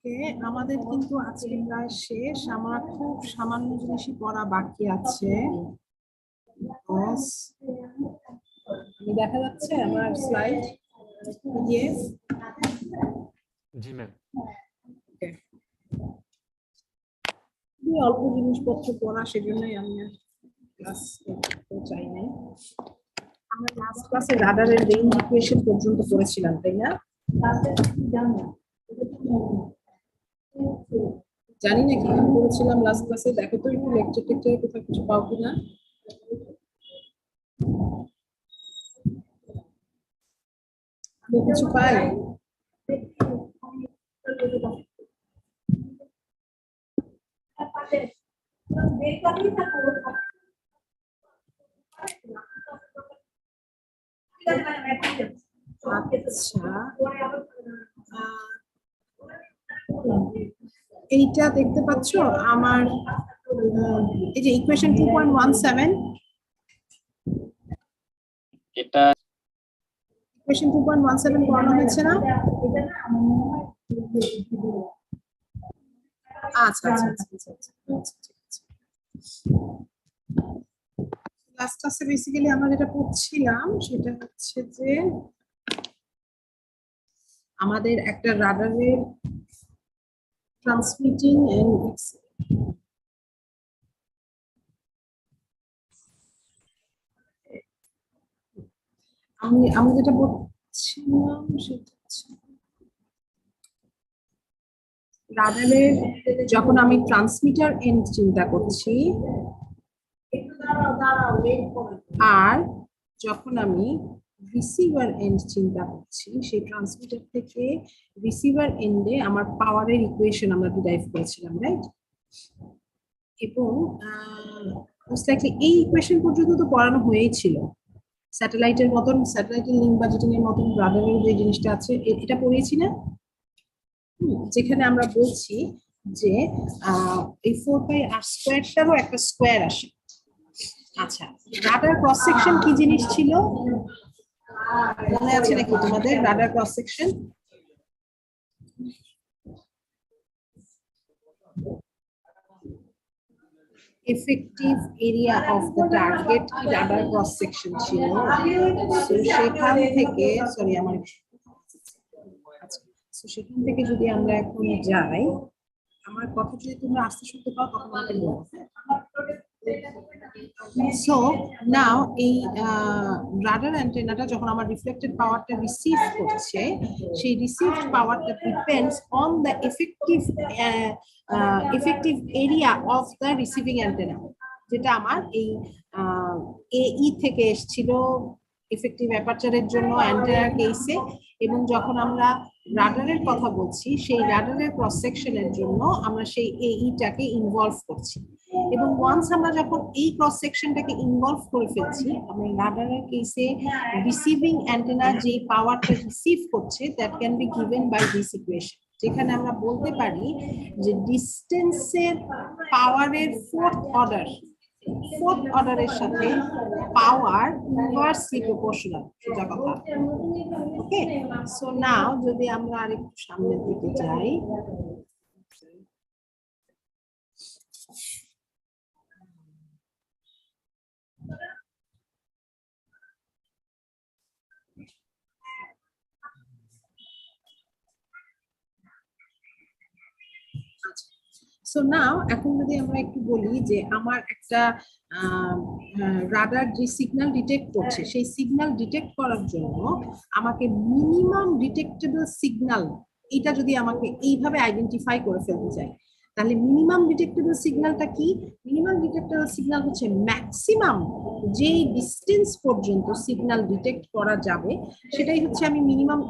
ওকে, আমাদের কিন্তু আজকে প্রায় শেষ। আমার খুব সামান্য জিনিসই পড়া বাকি আছে। দেখা যাচ্ছে আমার স্লাইড পিডিএফ? জি ম্যাম। ওকে, অল্প জিনিসপত্র পড়া, সেজন্যই আমি ক্লাস করতে চাই নাই। আমরা লাস্ট ক্লাসে রাডারের রেঞ্জ ইকুয়েশন পর্যন্ত পড়েছিলাম, তাই না? জানি না কি করেছিলাম লাস্ট ক্লাসে। দেখো তো একটু লেকচার টেকচারে কোথাও কিছু পাও কিনা। আমি কিছু পাই? আচ্ছা, এইটা দেখতে পাচ্ছ আমার এই যে ইকুয়েশন 2.17, এটা ইকুয়েশন 2.17 পড়ানো হয়েছে না? আচ্ছা আচ্ছা আচ্ছা আচ্ছা আচ্ছা, ঠিক আছে। লাস্ট ক্লাসে বেসিক্যালি আমরা যেটা পড়ছিলাম সেটা হচ্ছে যে আমাদের একটা রাডারের ট্রান্সমিটিং এন্ড আমি যেটা বলছিলাম সেটা হচ্ছে রাডারের যখন আমি ট্রান্সমিটার এন্ড চিন্তা করছি আর যখন আমি রিসিভার এন্ড চিন্তা করছি, সেই ট্রান্সমিটার থেকে রিসিভার এন্ডে আমার পাওয়ারের ইকুয়েশন আমরা ডিরাইভ করেছিলাম, রাইট? এবং মোস্ট লাইকলি এই ইকুয়েশন পর্যন্ত তো পড়ানো হয়েই ছিল। স্যাটেলাইটের মতন, স্যাটেলাইটের লিঙ্ক বাজেটিং এর মতন রাডারের যে জিনিসটা আছে এটা পড়িয়েছি না? যেখানে আমরা বলছি যে এই 4πr² একটা স্কোয়ার আসে। আচ্ছা, রাডার ক্রস সেকশন কি জিনিস ছিল মনে আছে নাকি তোমাদের? Radar cross section effective area of the target radar cross section ছিল। তো সেখান থেকে সরি আমার সেখান থেকে যদি আমরা এখন যাই, আমার কথা যদি তোমরা আস্তে শুনতে পাও তখন আমাকে বলো। সো নাও এই রাডার অ্যান্টেনাটা যখন আমার রিফ্লেক্টেড পাওয়ারটা রিসিভ করছে, সেই রিসিভড পাওয়ারটা depends on the effective area of the receiving antenna, যেটা আমার এই এই থেকে এসেছিল এফেক্টিভ অ্যাপারচারের জন্য অ্যান্টেনার কেসে। এবং যখন আমরা রাডারের কথা বলছি, সেই রাডারের ক্রস সেকশনের জন্য আমরা সেই এইটাকে ইনভলভ করছি। এবং ওয়ান্স আমরা যখন এই ক্রস সেকশনটাকে ইনভলভ করে ফেলছি, আমরা রাডারের কেসে রিসিভিং অ্যান্টেনা যে পাওয়ারটা রিসিভ করছে that can be given by this equation, যেখানে আমরা বলতে পারি যে ডিসটেন্সের পাওয়ারের ফোর্থ অর্ডারের সাথে পাওয়ার ইনভার্সলি প্রপোর্শনাল, সোজা কথা। ওকে, সো নাও যদি আমরা আরেকটু সামনের দিকে যাই, সো নাও এখন যদি আমরা একটু বলি যে আমার একটা রাডার যে সিগন্যাল ডিটেক্ট করছে, সেই সিগন্যাল ডিটেক্ট করার জন্য আমাকে মিনিমাম ডিটেক্টেবল সিগন্যাল, এটা যদি আমাকে এইভাবে আইডেন্টিফাই করে ফেলতে চাই, তাহলে মিনিমাম ডিটেক্টেবল সিগন্যালটা কি? মিনিমাম ডিটেক্টেবল সিগন্যাল হচ্ছে ম্যাক্সিমাম যে ডিস্টেন্স পর্যন্ত সিগন্যাল ডিটেক্ট করা যাবে, সেটাই হচ্ছে আমি মিনিমাম,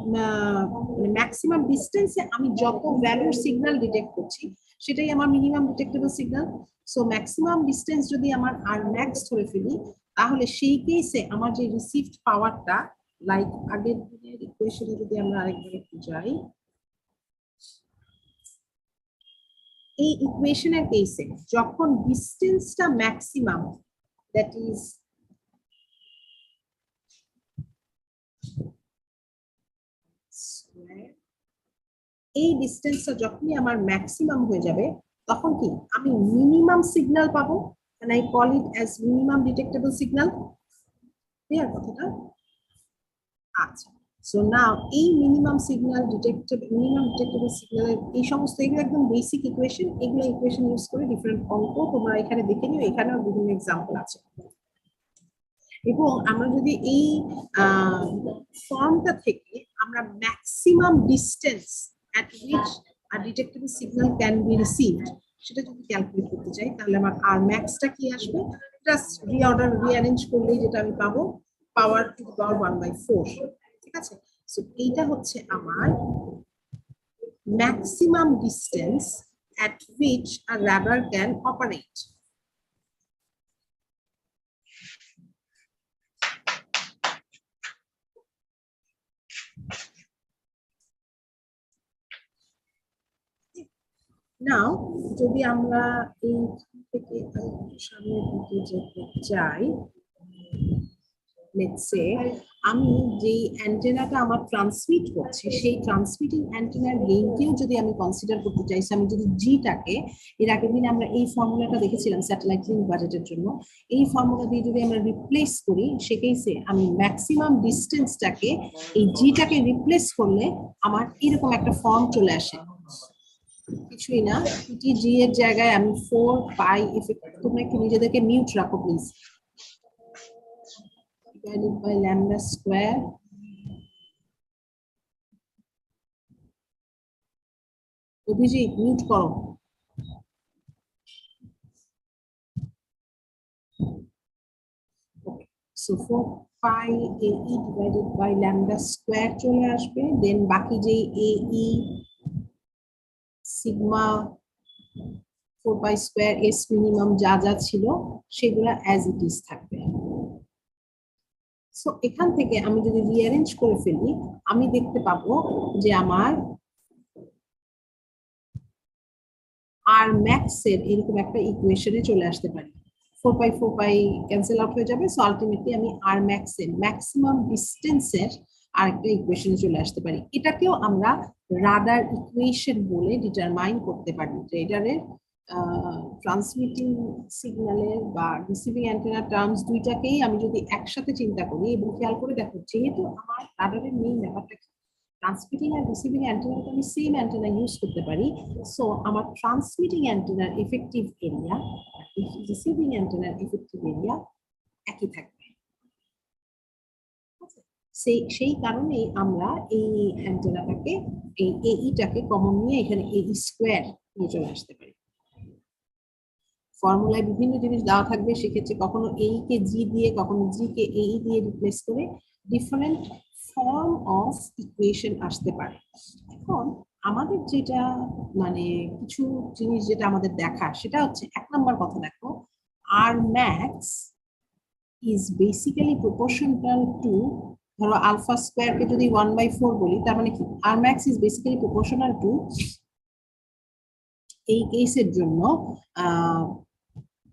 ম্যাক্সিমাম ডিস্টেন্সে আমি যত ভ্যালুর সিগন্যাল ডিটেক্ট করছি সেটাই আমার minimum detectable signal. So maximum distance যদি আমার আর ম্যাক্স ধরে ফেলি, তাহলে সেই কেসে আমার যে রিসিভড পাওয়ারটা, লাইক আগের দিনের ইকুয়েশনে যদি আমরা আরেকবার একটু যাই, এই ইকুয়েশনের কেসে যখন ডিস্টেন্সটা ম্যাক্সিমাম, দ্যাট ইজ এই ডিস্টেন্সটা যখনই আমার ম্যাক্সিমাম হয়ে যাবে তখন কি আমি মিনিমাম সিগন্যাল পাবো, and I call it as minimum detectable signal. Clear কথাটা? আচ্ছা, সো নাও এই মিনিমাম ডিটেক্টেবল সিগন্যালের এই সমস্ত এগুলো একদম বেসিক ইকুয়েশন, এগুলো ইকুয়েশন ইউজ করে ডিফারেন্ট অঙ্ক তোমরা এখানে দেখে নিও, এখানেও বিভিন্ন এক্সাম্পল আছে। এবং আমরা যদি এই ফর্মটা থেকে আমরা maximum distance at which a detectable signal can be received সেটা যদি ক্যালকুলেট করতে চাই তাহলে আমার আর ম্যাক্সটা কি আসবে, জাস্ট রিঅ্যারেঞ্জ করলেই যেটা আমি পাবো পাওয়ার টু দি পাওয়ার 1/4। ঠিক আছে, সো এইটা হচ্ছে আমার maximum distance at which a radar can operate. নাও যদি আমরা এই থেকে সামনের দিকে যেতে চাই, লেটস সে আমি যেই অ্যান্টেনাটা আমার ট্রান্সমিট করছে সেই ট্রান্সমিটিং অ্যান্টেনার গেইনকেও যদি আমি কনসিডার করতে চাইছি, আমি যদি জিটাকে, এর আগের দিনে আমরা এই ফর্মুলাটা দেখেছিলাম স্যাটেলাইট লিঙ্ক বাজেটের জন্য, এই ফর্মুলা দিয়ে যদি আমরা রিপ্লেস করি সে কেসে আমি ম্যাক্সিমাম ডিস্টেন্সটাকে এই জিটাকে রিপ্লেস করলে আমার এরকম একটা ফর্ম চলে আসে, কিছুই না পিটিজি এর জায়গায় আমি 4 পাই ইফেক্ট, তোমরা একটু নিজেদেরকে মিউট রাখো please, divided by lambda square Abhijit mute করো, so 4 pi AE divided by lambda square চলে আসবে, দেন বাকি যে AE sigma 4 pi square S minimum যা যা ছিল সেগুলো as it is থাকবে। সো এখান থেকে আমি যদি রিঅ্যারেঞ্জ করে ফেলি আমি দেখতে পাবো যে আমার আর ম্যাক্স এর এরকম একটা ইকুয়েশনে চলে আসতে পারি, 4 পাই ক্যান্সেল আউট হয়ে যাবে, সো আলটিমেটলি আমি আর ম্যাক্স এর ম্যাক্সিমাম ডিস্টেন্সের আরেকটা ইকুয়েশনে চলে আসতে পারি। এটাকেও আমরা রাডার ইকুয়েশন বলে ডিটারমাইন করতে পারি, রেডারের ট্রান্সমিটিং সিগন্যালের বা রিসিভিং অ্যান্টেনা টার্মস দুইটাকেই আমি যদি একসাথে চিন্তা করি এবং খেয়াল করে দেখো যেহেতু আমার রাডারের মেইন ব্যাপারটা ট্রান্সমিটিং আর রিসিভিং অ্যান্টেনাকে আমি সেম অ্যান্টেনা ইউজ করতে পারি, সো আমার ট্রান্সমিটিং অ্যান্টেনার এফেক্টিভ এরিয়া রিসিভিং অ্যান্টেনার এফেক্টিভ এরিয়া একই থাকবে। সেই কারণেই আমরা এই অ্যান্টেনাটাকে এই এইটাকে কমন নিয়ে এখানে এই স্কোয়ার নিয়ে চলে আসতে পারি। ফর্মুলায় বিভিন্ন জিনিস দেওয়া থাকবে, সেক্ষেত্রে কখনো এই কে জি দিয়ে কখনো জি কে এই দিয়ে রিপ্লেস করে ডিফারেন্ট ফর্ম অফ ইকুয়েশন আসতে পারে। এখন আমাদের যেটা মানে কিছু জিনিস যেটা আমাদের দেখা সেটা হচ্ছে 1 নম্বর কথা দেখো, R max is basically proportional to, ধরো আলফা স্কোয়ার কে যদি 1/4 বলি তার মানে কি R max is basically proportional to, এই কেসের জন্য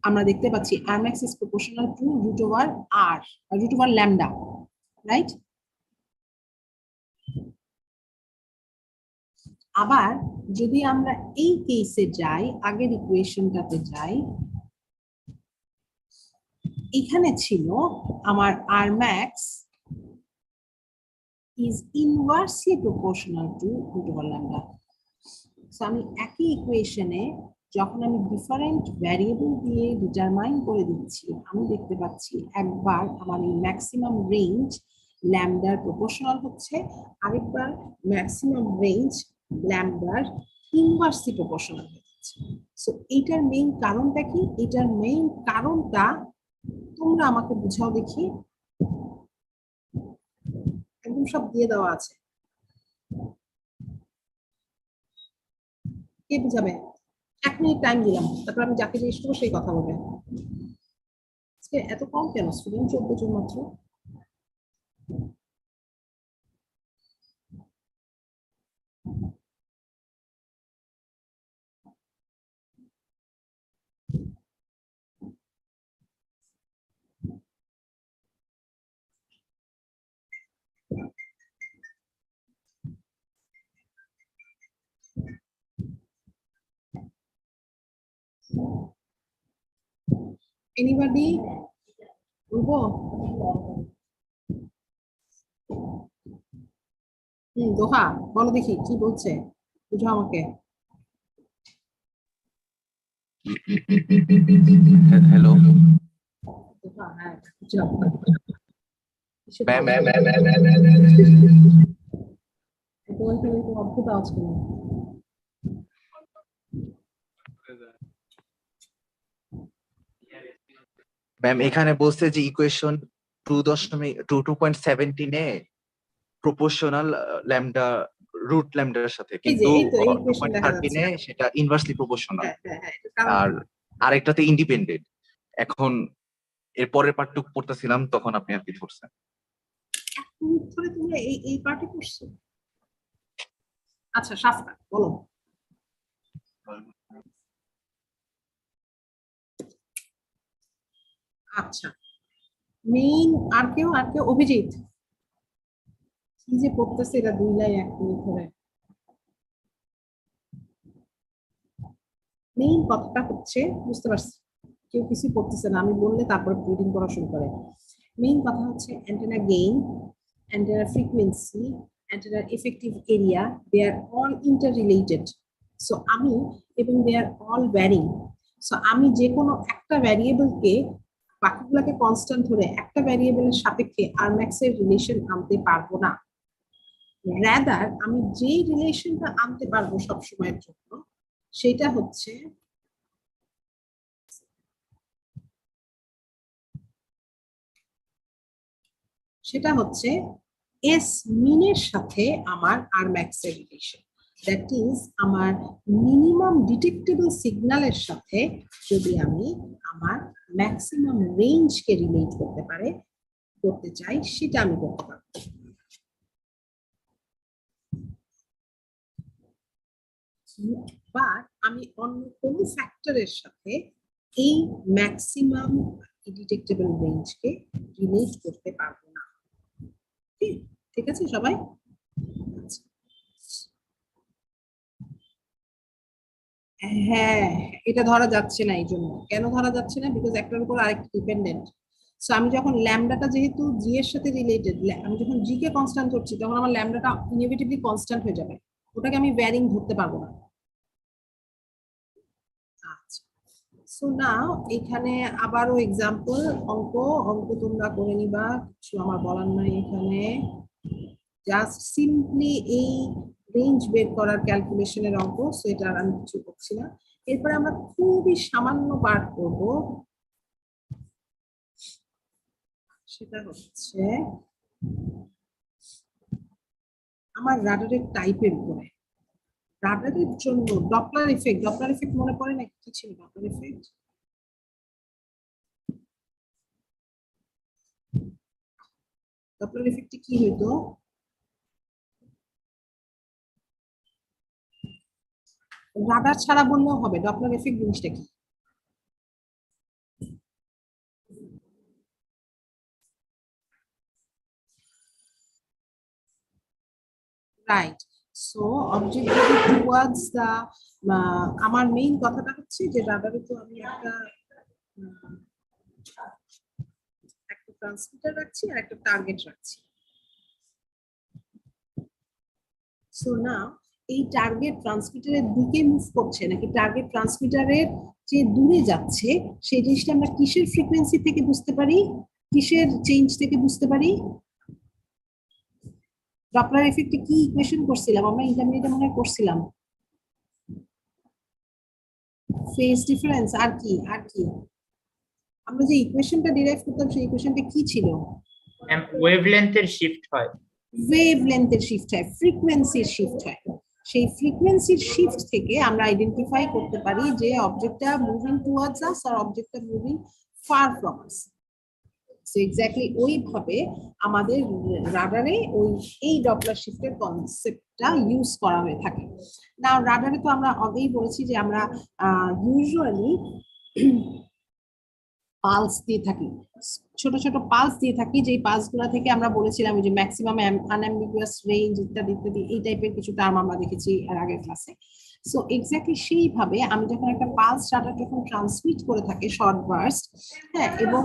আমরা দেখতে পাচ্ছি R max is proportional to root over R root over lambda, right? আবার যদি আমরা এই কেসে যাই, আগের ইকুয়েশনটাতে যাই, এখানে ছিল আমার R max is inversely proportional to root over lambda. So আমি একই ইকুয়েশনে যখন আমি ডিফারেন্ট ভ্যারিয়েবল দিয়ে ডিটারমাইন করে দিচ্ছি আমি দেখতে পাচ্ছি একবার আমার এই ম্যাক্সিমাম রেঞ্জ ল্যামডার প্রপোর্শনাল হচ্ছে, আরেকবার ম্যাক্সিমাম রেঞ্জ ল্যামডার ইনভার্সলি প্রপোর্শনাল হয়ে যাচ্ছে। সো এইটার মেইন কারণটা কি? এটার মেইন কারণটা তোমরা আমাকে বুঝাও দেখি, একদম সব দিয়ে দেওয়া আছে, কে বুঝাবে? 1 মিনিট টাইম দিলাম, তারপর আমি যাকে জিজ্ঞেস করবো সেই কথা বলবে। এত কম কেন স্টুডেন্ট? 14 জন মাত্র। এনিবডি বলবো? দোহা বলো দেখি কি বলছে, বুঝো আমাকে। হ্যালো দোহা, হ্যাঁ বুঝাও। কিসের ম্যাম। তোমার এখানে তো অদ্ভুত আওয়াজ কেন? ম্যাম এখানে বলছে যে ইকুয়েশন 2.17 প্রপোর্শনাল ল্যামডা রুট ল্যামডার সাথে, এই যে কিন্তু এই তো এই ইকুয়েশন দেখা যাচ্ছে। 2.13 সেটা ইনভার্সলি প্রপোর্শনাল হ্যাঁ হ্যাঁ হ্যাঁ, এটা কারণ আর আরেকটাতে ইন্ডিপেন্ডেন্ট। এখন এর পরের পার্টটুকু পড়তেছিলাম তখন আপনি আর কি ধরছেন। ধরে তুমি এই পার্টি করছো। আচ্ছা শাফকা বলো। আচ্ছা মেইন আর কেউ অভিজিৎ কি যে পড়তেছে এরা 2 লাইন 1 মিনিট ধরে। মেইন কথাটা হচ্ছে, বুঝতে পারছি কেউ কিছু পড়তেছে না, আমি বললে তারপরে রিডিং করা শুরু করে। মেইন কথা হচ্ছে antenna gain, antenna frequency, antenna effective area, they are all interrelated. So আমি এবং they are all varying. So আমি যে কোনো একটা ভ্যারিয়েবলকে বাকিগুলোকে কনস্ট্যান্ট ধরে একটা ভ্যারিয়েবলের সাপেক্ষে আরম্যাক্স এর রিলেশন আনতে পারবো না। রাদার আমি যে রিলেশনটা আনতে পারবো সবসময়ের জন্য সেটা হচ্ছে এস মিনের সাথে আমার আরম্যাক্স এর রিলেশন। দ্যাট ইজ আমার মিনিমাম ডিটেক্টেবল সিগন্যালের সাথে যদি আমি আমার ম্যাক্সিমাম রেঞ্জকে রিলেট করতে চাই সেটা আমি করতে পারবো। বা আমি অন্য কোনো ফ্যাক্টরের সাথে এই ম্যাক্সিমাম ডিটেক্টেবল রেঞ্জকে রিলেট করতে পারবো না। ঠিক আছে সবাই? হ্যাঁ এটা ধরা যাচ্ছে না, এই জন্য। কেন ধরা যাচ্ছে না? বিকজ একটার উপর আরেকটা ডিপেন্ডেন্ট। সো আমি যখন ল্যামডাটা যেহেতু জি এর সাথে রিলেটেড, আমি যখন জি কে কনস্ট্যান্ট করছি তখন আমার ল্যামডাটা ইনএভিটেবলি কনস্ট্যান্ট হয়ে যাবে, ওটাকে আমি ভ্যারিং ধরতে পারবো না। আচ্ছা সো নাও এখানে আবারও এক্সাম্পল, অঙ্ক তোমরা করে নিবা, কিছু আমার বলার নাই এখানে। জাস্ট সিম্পলি এই রেঞ্জ বের করার ক্যালকুলেশনের অঙ্ক, সো এটা আর আমি কিছু করছি না। এরপরে আমরা খুবই সামান্য পার্ট করব, সেটা হচ্ছে আমার রাডারের টাইপের উপরে। রাডারের জন্য ডপলার ইফেক্ট মনে পড়ে না কি ছিল? ডপলার ইফেক্টে কি হইতো? রাডার ছাড়া বললেও হবে, ডপলার ইফেক্ট জিনিসটা কি? রাইট। সো অবজেক্টিভ টুয়ার্ডস দা, আমার মেইন কথাটা হচ্ছে যে রাডারে তো আমি একটা ট্রান্সমিটার রাখছি আর একটা টার্গেট রাখছি। সো না এই টার্গেট ট্রান্সমিটারের দিকে মুভ করছে নাকি টার্গেট ট্রান্সমিটারের যে দূরে যাচ্ছে, সেই জিনিসটা আমরা কিসের ফ্রিকোয়েন্সি থেকে বুঝতে পারি, কিসের চেঞ্জ থেকে বুঝতে পারি? ডপলার ইফেক্টে কি ইকুয়েশন করছিলাম আমরা? ইন্টারমিডিয়েটে মনে হয় করছিলাম ফেজ ডিফারেন্স। আর কি আমরা যে ইকুয়েশনটা ডিরাইভ করতাম সেই ইকুয়েশনটা কি ছিল? ওয়েভলেন্থের শিফট হয়, ওয়েভলেন্থের শিফট হয়, ফ্রিকোয়েন্সির শিফট হয়। সেই ফ্রিকোয়েন্সির শিফট থেকে আমরা আইডেন্টিফাই করতে পারি যে অবজেক্টটা মুভিং টুয়ার্ডস আস আর অবজেক্টটা moving far from us. So exactly ওইভাবে আমাদের রাডারে এই ডপলার শিফটের কনসেপ্টটা ইউজ করা হয়ে থাকে। না রাডারে তো আমরা আগেই বলেছি যে আমরা ইউজুয়ালি পালস দিয়ে থাকি, ছোট ছোট পালস দিয়ে থাকি, যে পালস গুলা থেকে আমরা বলেছিলাম যে ম্যাক্সিমাম আনঅ্যাম্বিগুয়াস রেঞ্জ ইত্যাদি ইত্যাদি এই টাইপের কিছু টার্ম আমরা দেখেছি এর আগের ক্লাসে। সো এক্স্যাক্টলি সেইভাবে আমি যখন একটা পালস ডাটা যখন ট্রান্সমিট করে থাকে শর্ট বার্স্ট, হ্যাঁ, এবং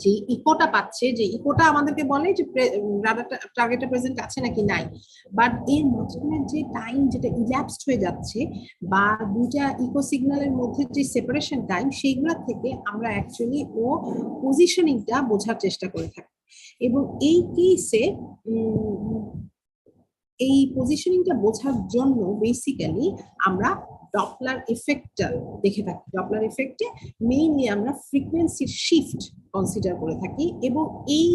যে ইকোটা পাচ্ছে, যে ইকোটা আমাদেরকে বলে যে রাডারটা টার্গেটে প্রেজেন্ট আছে নাকি নাই, বাট এর মাঝখানে যে টাইম যেটা ইল্যাপসড হয়ে যাচ্ছে বা দুইটা ইকো সিগন্যালের মধ্যে যে সেপারেশন টাইম, সেইগুলা থেকে আমরা অ্যাকচুয়ালি ও পজিশনিংটা বোঝার চেষ্টা করে থাকি। এবং এই কেসে এই পজিশনিংটা বোঝার জন্য বেসিক্যালি আমরা ডপলার এফেক্টটা দেখে থাকি। ডপলার এফেক্টে মেইনলি আমরা ফ্রিকোয়েন্সির শিফট কনসিডার করে থাকি, এবং এই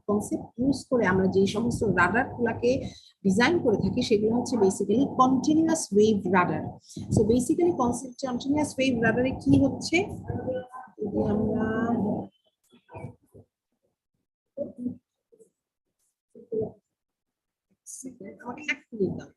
কনসেপ্ট ইউজ করে আমরা যে সমস্ত রাডার গুলাকে ডিজাইন করে থাকি সেগুলো হচ্ছে basically continuous wave radar. So basically concept continuous wave রাডারে কি হচ্ছে, যদি আমরা আমাকে এক মিনিট দাও।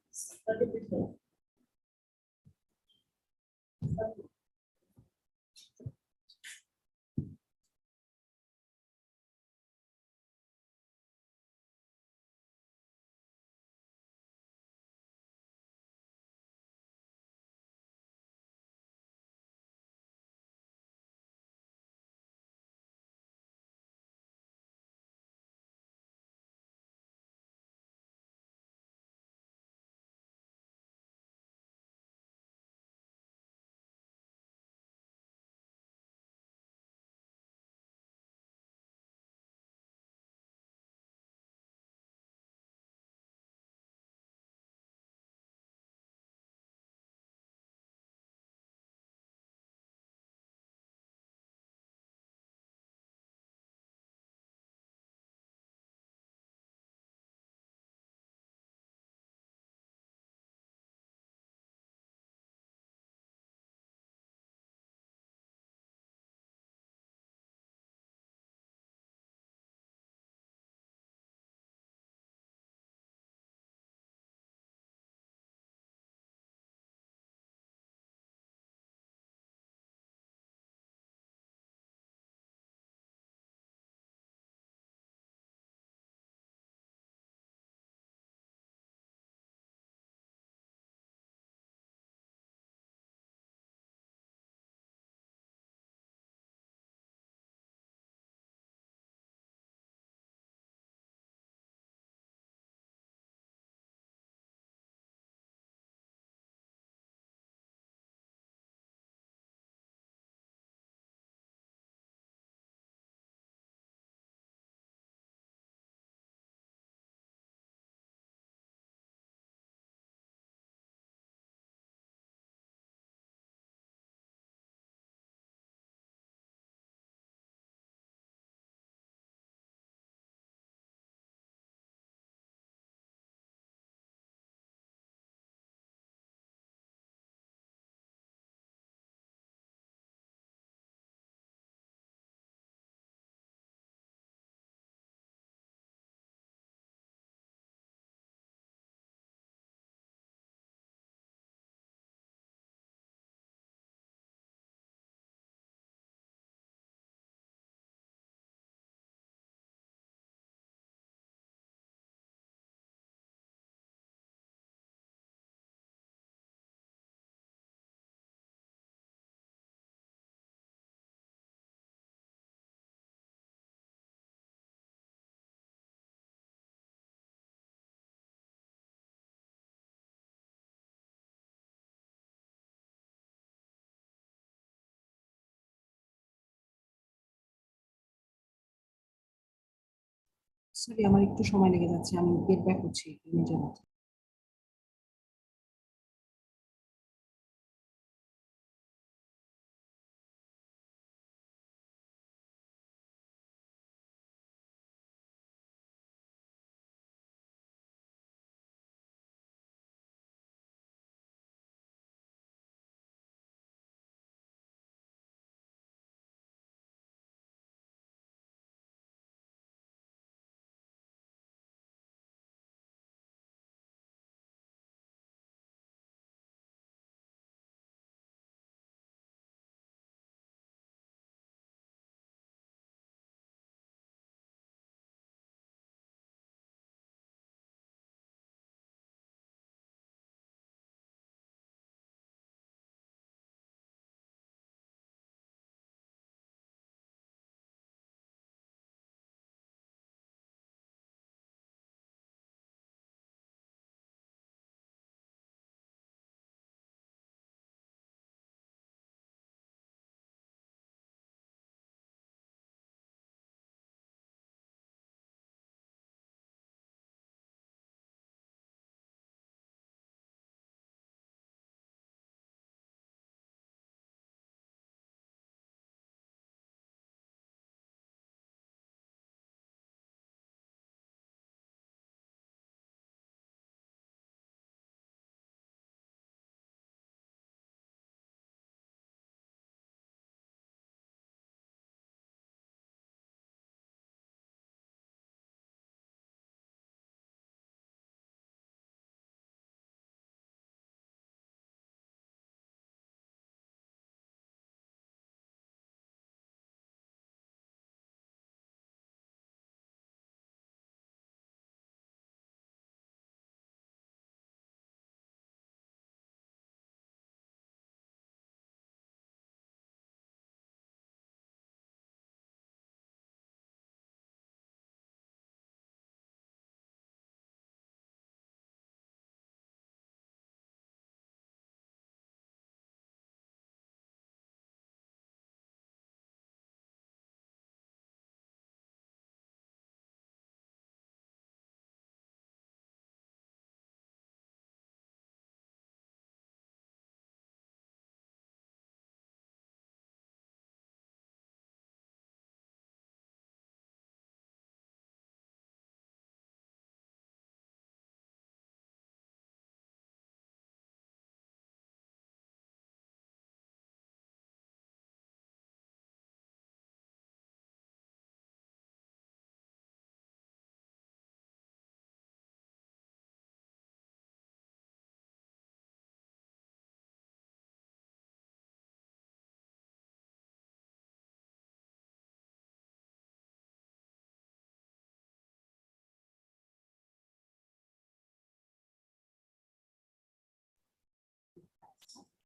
সরি, আমার একটু সময় লেগে যাচ্ছে, আমি গেট ব্যাক করছি নিজের মতো।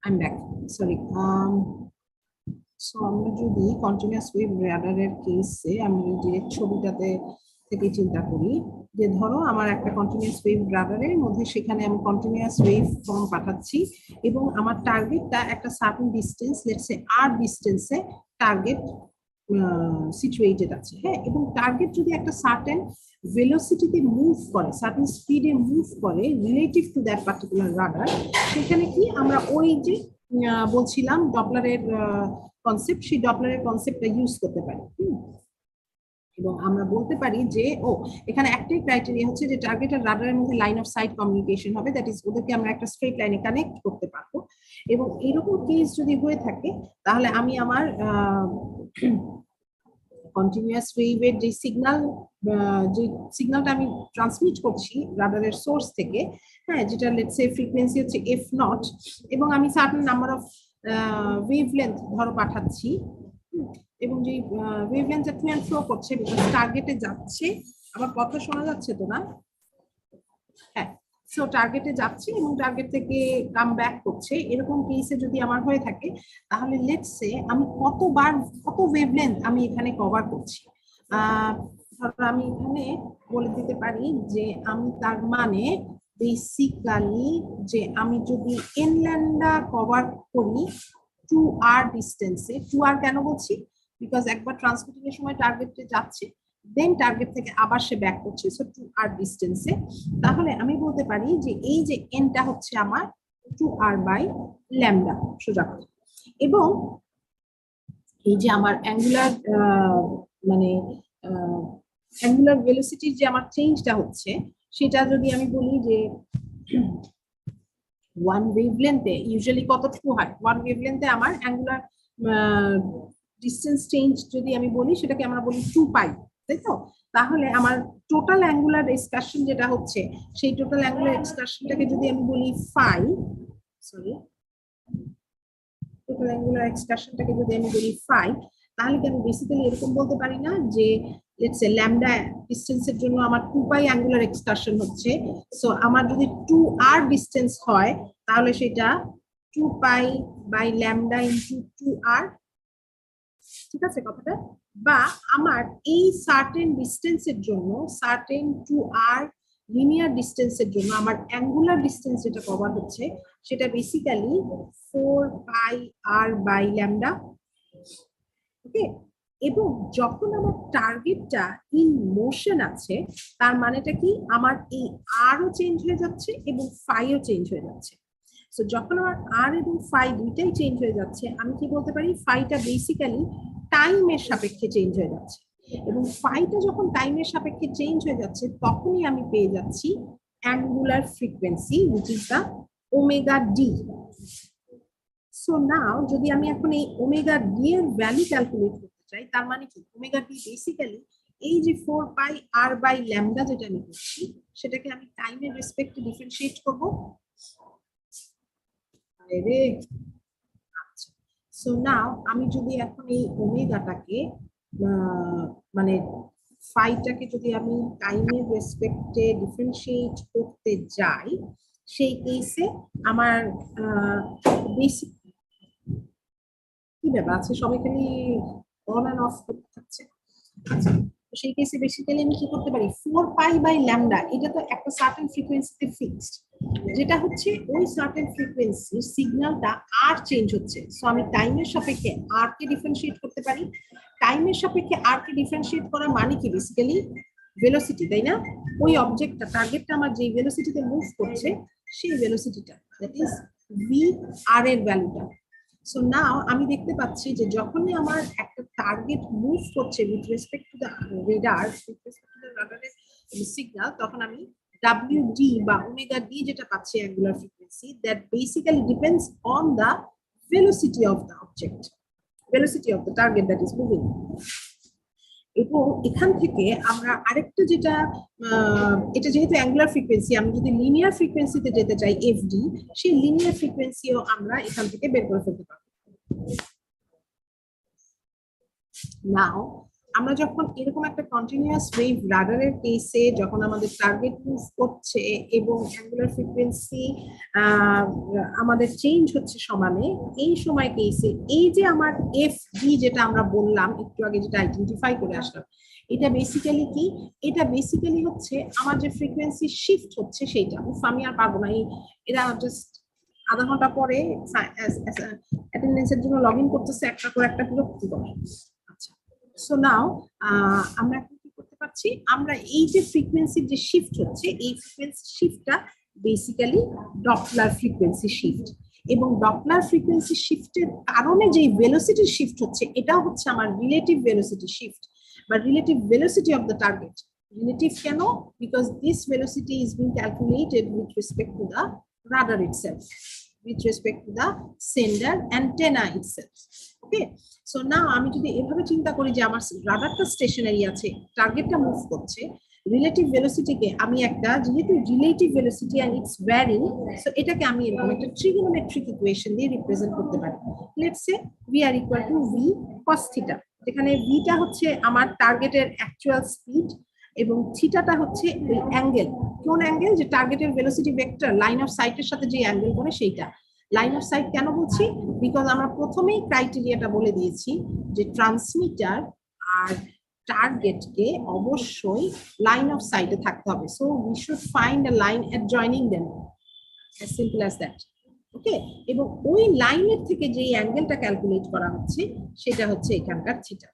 I'm back. Sorry. So আমরা যদি কন্টিনিউয়াস ওয়েভ রাডারের কেসে আমি ডিরেক্ট ছবিটাতে থেকে চিন্তা করি যে ধরো আমার একটা কন্টিনিউয়াস ওয়েভ রাডারের মধ্যে সেখানে আমি কন্টিনিউয়াস ওয়েভ ফর্ম পাঠাচ্ছি এবং আমার টার্গেটটা একটা certain distance let's say R ডিসটেন্সে টার্গেট সিচুয়েটেড আছে, হ্যাঁ, এবং টার্গেট যদি একটা সার্টেন ভেলোসিটিতে মুভ করে, সার্টেন স্পিডে মুভ করে relative to that particular radar, সেখানে কি আমরা ওই যে বলছিলাম ডপলারের কনসেপ্ট, সেই ডপলারের কনসেপ্টটা ইউজ করতে পারি। এবং আমরা বলতে পারি যে এখানে একটাই ক্রাইটেরিয়া হচ্ছে যে টার্গেট আর রাডারের মধ্যে লাইন অফ সাইট কমিউনিকেশন হবে, দ্যাট ইজ ওদেরকে আমরা একটা স্ট্রেট লাইনে কানেক্ট করতে পারবো। এবং এরকম কেস যদি হয়ে থাকে তাহলে আমি আমার কন্টিনিউয়াস ওয়েভের যে সিগন্যালটা আমি ট্রান্সমিট করছি রাডারের সোর্স থেকে, হ্যাঁ, যেটা লেটস সে ফ্রিকোয়েন্সি হচ্ছে f0 এবং আমি সার্টেন নাম্বার অফ ওয়েভলেন্থ ধরো পাঠাচ্ছি, এবং যে ওয়েভলেন্থটা টু এন্ড ফ্রো করছে বিকজ টার্গেটে যাচ্ছে। আমার কথা শোনা যাচ্ছে তো না? হ্যাঁ, সো টার্গেটে যাচ্ছে এবং টার্গেট থেকে কাম ব্যাক করছে, এরকম কেসে যদি আমার হয়ে থাকে তাহলে লেটস সে আমি কত ওয়েভলেন্থ আমি এখানে কভার করছি। ধরো আমি এখানে বলে দিতে পারি যে আমি তার মানে বেসিক্যালি যে আমি যদি এন ল্যাম্ডা কভার করি 2r ডিস্টেন্সে, 2r কেন বলছি বিকজ একবার ট্রান্সমিটিং এর সময় টার্গেটে যাচ্ছে দেন টার্গেট থেকে আবার সে ব্যাক করছে, সো 2r ডিস্টেন্সে, তাহলে আমি বলতে পারি যে এই যে এনটা হচ্ছে আমার 2r বাই ল্যাম্ডা সোজা কথা। এবং এই যে আমার অ্যাঙ্গুলার মানে অ্যাঙ্গুলার ভেলোসিটির যে আমার চেঞ্জটা হচ্ছে সেটা যদি আমি বলি যে ওয়ান ওয়েভলেন্থে ইউজুয়ালি কতটুকু হয়, ওয়ান ওয়েভলেন্থে আমার অ্যাঙ্গুলার ডিসটেন্স চেঞ্জ যদি আমি বলি সেটাকে আমরা বলি 2π, তাই তো? তাহলে আমার টোটাল অ্যাঙ্গুলার এক্সকারশন যেটা হচ্ছে সেই টোটাল অ্যাঙ্গুলার এক্সকারশনটাকে যদি আমি বলি টোটাল অ্যাঙ্গুলার এক্সকারশনটাকে যদি আমি বলি ফাই, তাহলে কি আমি বেসিক্যালি এরকম বলতে পারি না যে লেটস সে ল্যাম্ডা ডিসটেন্সের জন্য আমার 2π অ্যাঙ্গুলার এক্সকারশন হচ্ছে, সো আমার যদি 2r ডিসটেন্স হয় তাহলে সেটা 2π বাই ল্যাম্ডা ইনটু 2r, ঠিক আছে কথাটা? বা আমার এই সার্টেন ডিসটেন্সের জন্য সার্টেন 2r লিনিয়ার ডিসটেন্সের জন্য আমার অ্যাঙ্গুলার ডিসটেন্স যেটা কভার হচ্ছে সেটা বেসিক্যালি 4πr বাই ল্যাম্ডা, ওকে? এবং যখন আমার টার্গেটটা ইন মোশন আছে তার মানেটা কি আমার এই আরও চেঞ্জ হয়ে যাচ্ছে এবং ফাইও চেঞ্জ হয়ে যাচ্ছে। সো যখন আমার আর এবং ফাই দুইটাই চেঞ্জ হয়ে যাচ্ছে আমি কি বলতে পারি ফাইটা বেসিক্যালি টাইমের সাপেক্ষে চেঞ্জ হয়ে যাচ্ছে, এবং ফাইটা যখন টাইমের সাপেক্ষে চেঞ্জ হয়ে যাচ্ছে তখনই আমি পেয়ে যাচ্ছি angular frequency which is the omega D. So now যদি আমি এখন এই ওমেগা ডি এর ভ্যালু ক্যালকুলেট করতে চাই তার মানে কি ওমেগা ডি বেসিক্যালি এই যে 4πr বাই ল্যাম্ডা যেটা আমি করছি সেটাকে আমি টাইমের রেসপেক্টে ডিফারেন্সিয়েট করব। আচ্ছা, সো নাও আমি যদি এখন এই ওমেগাটাকে মানে ফাইটাকে যদি আমি টাইমের রেসপেক্টে ডিফারেন্সিয়েট করতে যাই সেই কেসে আমার বেসিক কি ব্যাপার আছে সবাই খালি অন এন্ড অফ করতে থাকছে। আচ্ছা, সেই কেসে বেসিক্যালি আমি কি করতে পারি 4π বাই ল্যাম্ডা, এটা তো একটা সার্টেন ফ্রিকোয়েন্সিতে ফিক্সড, যেটা হচ্ছে ওই সার্টেন ফ্রিকোয়েন্সির সিগন্যালটা আর চেঞ্জ হচ্ছে, সো আমি টাইমের সাপেক্ষে আর কে ডিফারেন্সিয়েট করতে পারি। টাইমের সাপেক্ষে আর কে ডিফারেন্সিয়েট করার মানে কি বেসিক্যালি ভেলোসিটি, তাই না? ওই অবজেক্টটা টার্গেটটা আমার যে ভেলোসিটিতে মুভ করছে সেই ভেলোসিটিটা দ্যাট ইজ ভি আর এর ভ্যালুটা। সো নাও আমি দেখতে পাচ্ছি যে যখনই আমার একটা টার্গেট মুভ করছে with respect to the radar, with respect to the রাডারের সিগন্যাল, তখন আমি WD বা ওমেগা ডি যেটা পাচ্ছি angular frequency, that basically depends on the velocity of the object, velocity of the target that is moving. এবং এখান থেকে আমরা আরেকটা যেটা এটা যেহেতু অ্যাঙ্গুলার ফ্রিকোয়েন্সি আমি যদি লিনিয়ার ফ্রিকোয়েন্সিতে যেতে চাই FD, সেই লিনিয়ার ফ্রিকোয়েন্সিও আমরা এখান থেকে বের করে ফেলতে পারবো। নাও আমরা যখন এরকম একটা কন্টিনিউয়াস ওয়েভ রাডারের কেসে যখন আমাদের টার্গেট মুভ করছে এবং অ্যাঙ্গুলার ফ্রিকোয়েন্সি আমাদের চেঞ্জ হচ্ছে সমানে, এই সময় কেসে এই যে আমার এফ ডি যেটা আমরা বললাম একটু আগে, যেটা আইডেন্টিফাই করে আসলাম, এটা বেসিক্যালি কি? এটা বেসিক্যালি হচ্ছে আমার যে ফ্রিকোয়েন্সি শিফট হচ্ছে সেইটা। আমি আর পারবো না, এরা জাস্ট আধা ঘন্টা পরে অ্যাটেন্ডেন্সের জন্য লগ ইন করতেছে একটা করে, একটা বিরক্তিকর। আচ্ছা, সো নাও আমরা এখন কি করতে পারছি, আমরা এই যে ফ্রিকোয়েন্সির যে শিফট হচ্ছে, এই ফ্রিকোয়েন্সি শিফটটা বেসিক্যালি ডপলার ফ্রিকোয়েন্সি শিফট, এবং ডপলার ফ্রিকোয়েন্সি শিফটের কারণে যে ভেলোসিটি শিফট হচ্ছে, এটাও হচ্ছে আমার রিলেটিভ ভেলোসিটি শিফট বা relative velocity of the target. Relative কেন? Because this velocity is being calculated with respect to the radar itself, with respect to the sender antenna itself. Okay, so now আমি যদি এভাবে চিন্তা করি যে আমার রাডারটা stationery আছে, টার্গেটটা মুভ করছে, রিলেটিভ ভেলোসিটিকে আমি একটা, যেহেতু relative velocity and it's vary, so এটাকে আমি এরকম একটা ট্রিগোনোমেট্রিক ইকুয়েশন দিয়ে রিপ্রেজেন্ট করতে পারি। Let's say v r equal to v cos theta, যেখানে ভিটা হচ্ছে আমার টার্গেটের অ্যাকচুয়াল স্পিড এবং থিটাটা হচ্ছে ওই অ্যাঙ্গেল। কোন অ্যাঙ্গেল? যে টার্গেটের ভেলোসিটি ভেক্টর লাইন অফ সাইটের সাথে যে অ্যাঙ্গেল করে সেইটা। লাইন অফ সাইট কেন বলছি? বিকজ আমরা প্রথমেই ক্রাইটেরিয়াটা বলে দিয়েছি যে ট্রান্সমিটার আর টার্গেটকে অবশ্যই লাইন অফ সাইটে থাকতে হবে। So we should find a line adjoining them, as simple as that. Okay, এবং ওই লাইনের থেকে যে অ্যাঙ্গেলটা ক্যালকুলেট করা হচ্ছে সেটা হচ্ছে এখানকার থিটা।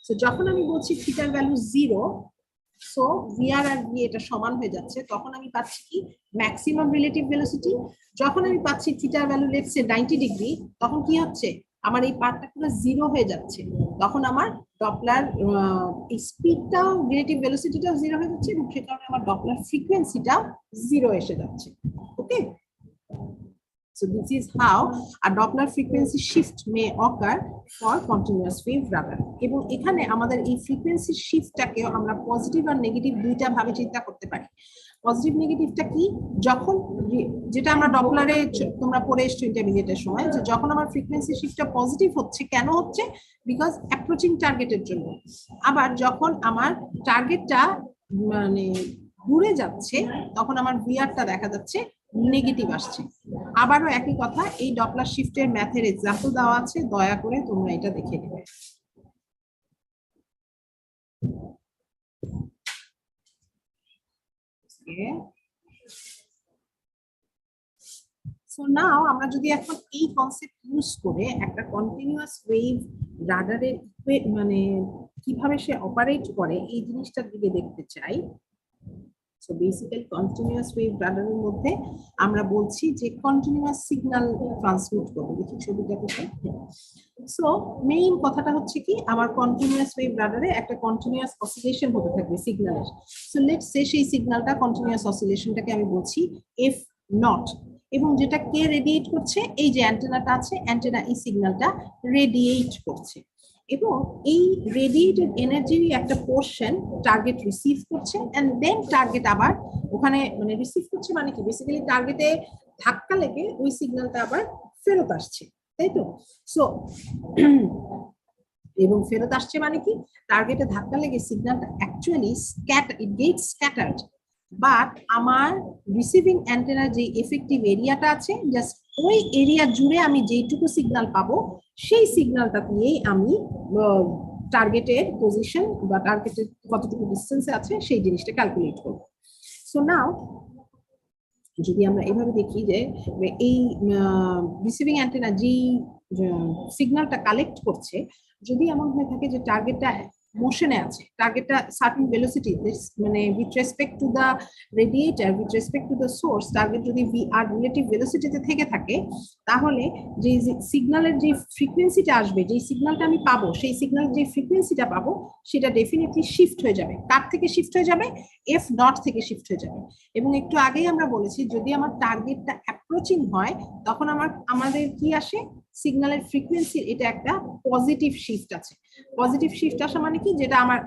সো যখন আমি বলছি থিটার ভ্যালু 0, সো ভিআর আর ভি এটা সমান হয়ে যাচ্ছে, তখন আমি পাচ্ছি কি? Maximum relative velocity. যখন আমি পাচ্ছি থিটার ভ্যালু লেটস সে 90 ডিগ্রি, তখন কি হচ্ছে? আমার এই পার্টটা পুরো 0 হয়ে যাচ্ছে। তখন আমার ডপলার স্পিডটাও, রিলেটিভ ভেলোসিটিটাও 0 হয়ে যাচ্ছে, এবং সে কারণে আমার ডপলার ফ্রিকোয়েন্সিটাও 0 এসে যাচ্ছে। ওকে, so this is how a Doppler frequency shift may occur for continuous wave radar. এবং এখানে আমাদের এই ফ্রিকোয়েন্সি শিফটটাকে আমরা পজিটিভ আর নেগেটিভ দুইটা ভাবে চিন্তা করতে পারি। পজিটিভ নেগেটিভটা কি? যখন, যেটা আমরা ডপলারে তোমরা পড়ে এসছো ইন্টারমিডিয়েটের সময়, যে যখন আমার ফ্রিকোয়েন্সি শিফটটা পজিটিভ হচ্ছে, কেন হচ্ছে? বিকজ অ্যাপ্রোচিং টার্গেটের জন্য। আবার যখন আমার টার্গেটটা মানে দূরে যাচ্ছে, তখন আমার ভিআরটা দেখা যাচ্ছে নেগেটিভ আসছে। আবারও একই কথা, এই ডপলার শিফটের ম্যাথের এক্সাম্পল দেওয়া আছে, দয়া করে তোমরা এটা দেখে নেবে। সো নাও আমরা যদি এখন এই কনসেপ্ট ইউজ করে একটা কন্টিনিউয়াস ওয়েভ রাডারের মানে কিভাবে সে অপারেট করে এই জিনিসটার দিকে দেখতে চাই। সো বেসিক্যালি কন্টিনিউয়াস ওয়েভ রাডারের মধ্যে আমরা বলছি যে কন্টিনিউয়াস সিগন্যাল ট্রান্সমিট করবে। দেখি ছবিটা কোথায়। সো মেইন কথাটা হচ্ছে কি, আমার কন্টিনিউয়াস ওয়েভ রাডারে একটা কন্টিনিউয়াস অসিলেশন হতে থাকবে সিগন্যালের। সো লেটস সে সেই সিগন্যালটা, কন্টিনিউয়াস অসিলেশনটাকে আমি বলছি এফ নট, এবং যেটা কে রেডিয়েট করছে? এই যে অ্যান্টেনাটা আছে, অ্যান্টেনা এই সিগন্যালটা রেডিয়েট করছে, এবং এই রেডিয়েটেড এনার্জির একটা পোর্শন টার্গেট রিসিভ করছে, এন্ড দেন টার্গেট আবার ওখানে মানে রিসিভ করছে মানে কি? বেসিক্যালি টার্গেটে ধাক্কা লেগে ওই সিগন্যালটা আবার ফেরত আসছে, তাই তো? সো এবং ফেরত আসছে মানে কি? টার্গেটে ধাক্কা লেগে সিগন্যালটা actually it gets scattered, but আমার রিসিভিং অ্যান্টেনার যে এফেক্টিভ এরিয়াটা আছে, জাস্ট ওই এরিয়া জুড়ে আমি যেইটুকু সিগন্যাল পাবো, সেই সিগন্যালটা দিয়েই আমি টার্গেটের পজিশন বা টার্গেটের কতটুকু ডিস্টেন্সে আছে সেই জিনিসটা ক্যালকুলেট করবো। সো নাও যদি আমরা এভাবে দেখি যে এই রিসিভিং অ্যান্টেনা যেই সিগন্যালটা কালেক্ট করছে, যদি এমন হয়ে থাকে যে টার্গেটটা মোশনে আছে, টার্গেটটা সার্টেন ভেলোসিটি মানে with respect to the radiator, with respect to the source, target যদি ভি আর রিলেটিভ ভেলোসিটিতে থেকে থাকে, তাহলে যে সিগন্যালের যে ফ্রিকোয়েন্সিটা আসবে, যে সিগন্যালটা আমি পাবো, সেই সিগন্যালের যে ফ্রিকোয়েন্সিটা পাবো সেটা ডেফিনেটলি শিফট হয়ে যাবে। কার থেকে শিফট হয়ে যাবে? এফ নট থেকে শিফট হয়ে যাবে। এবং একটু আগেই আমরা বলেছি, যদি আমার টার্গেটটা অ্যাপ্রোচিং হয়, তখন আমাদের কি আসে? সিগন্যালের ফ্রিকোয়েন্সির এটা একটা পজিটিভ শিফট আছে। পজিটিভ শিফট আসা মানে কি? যেটা আমার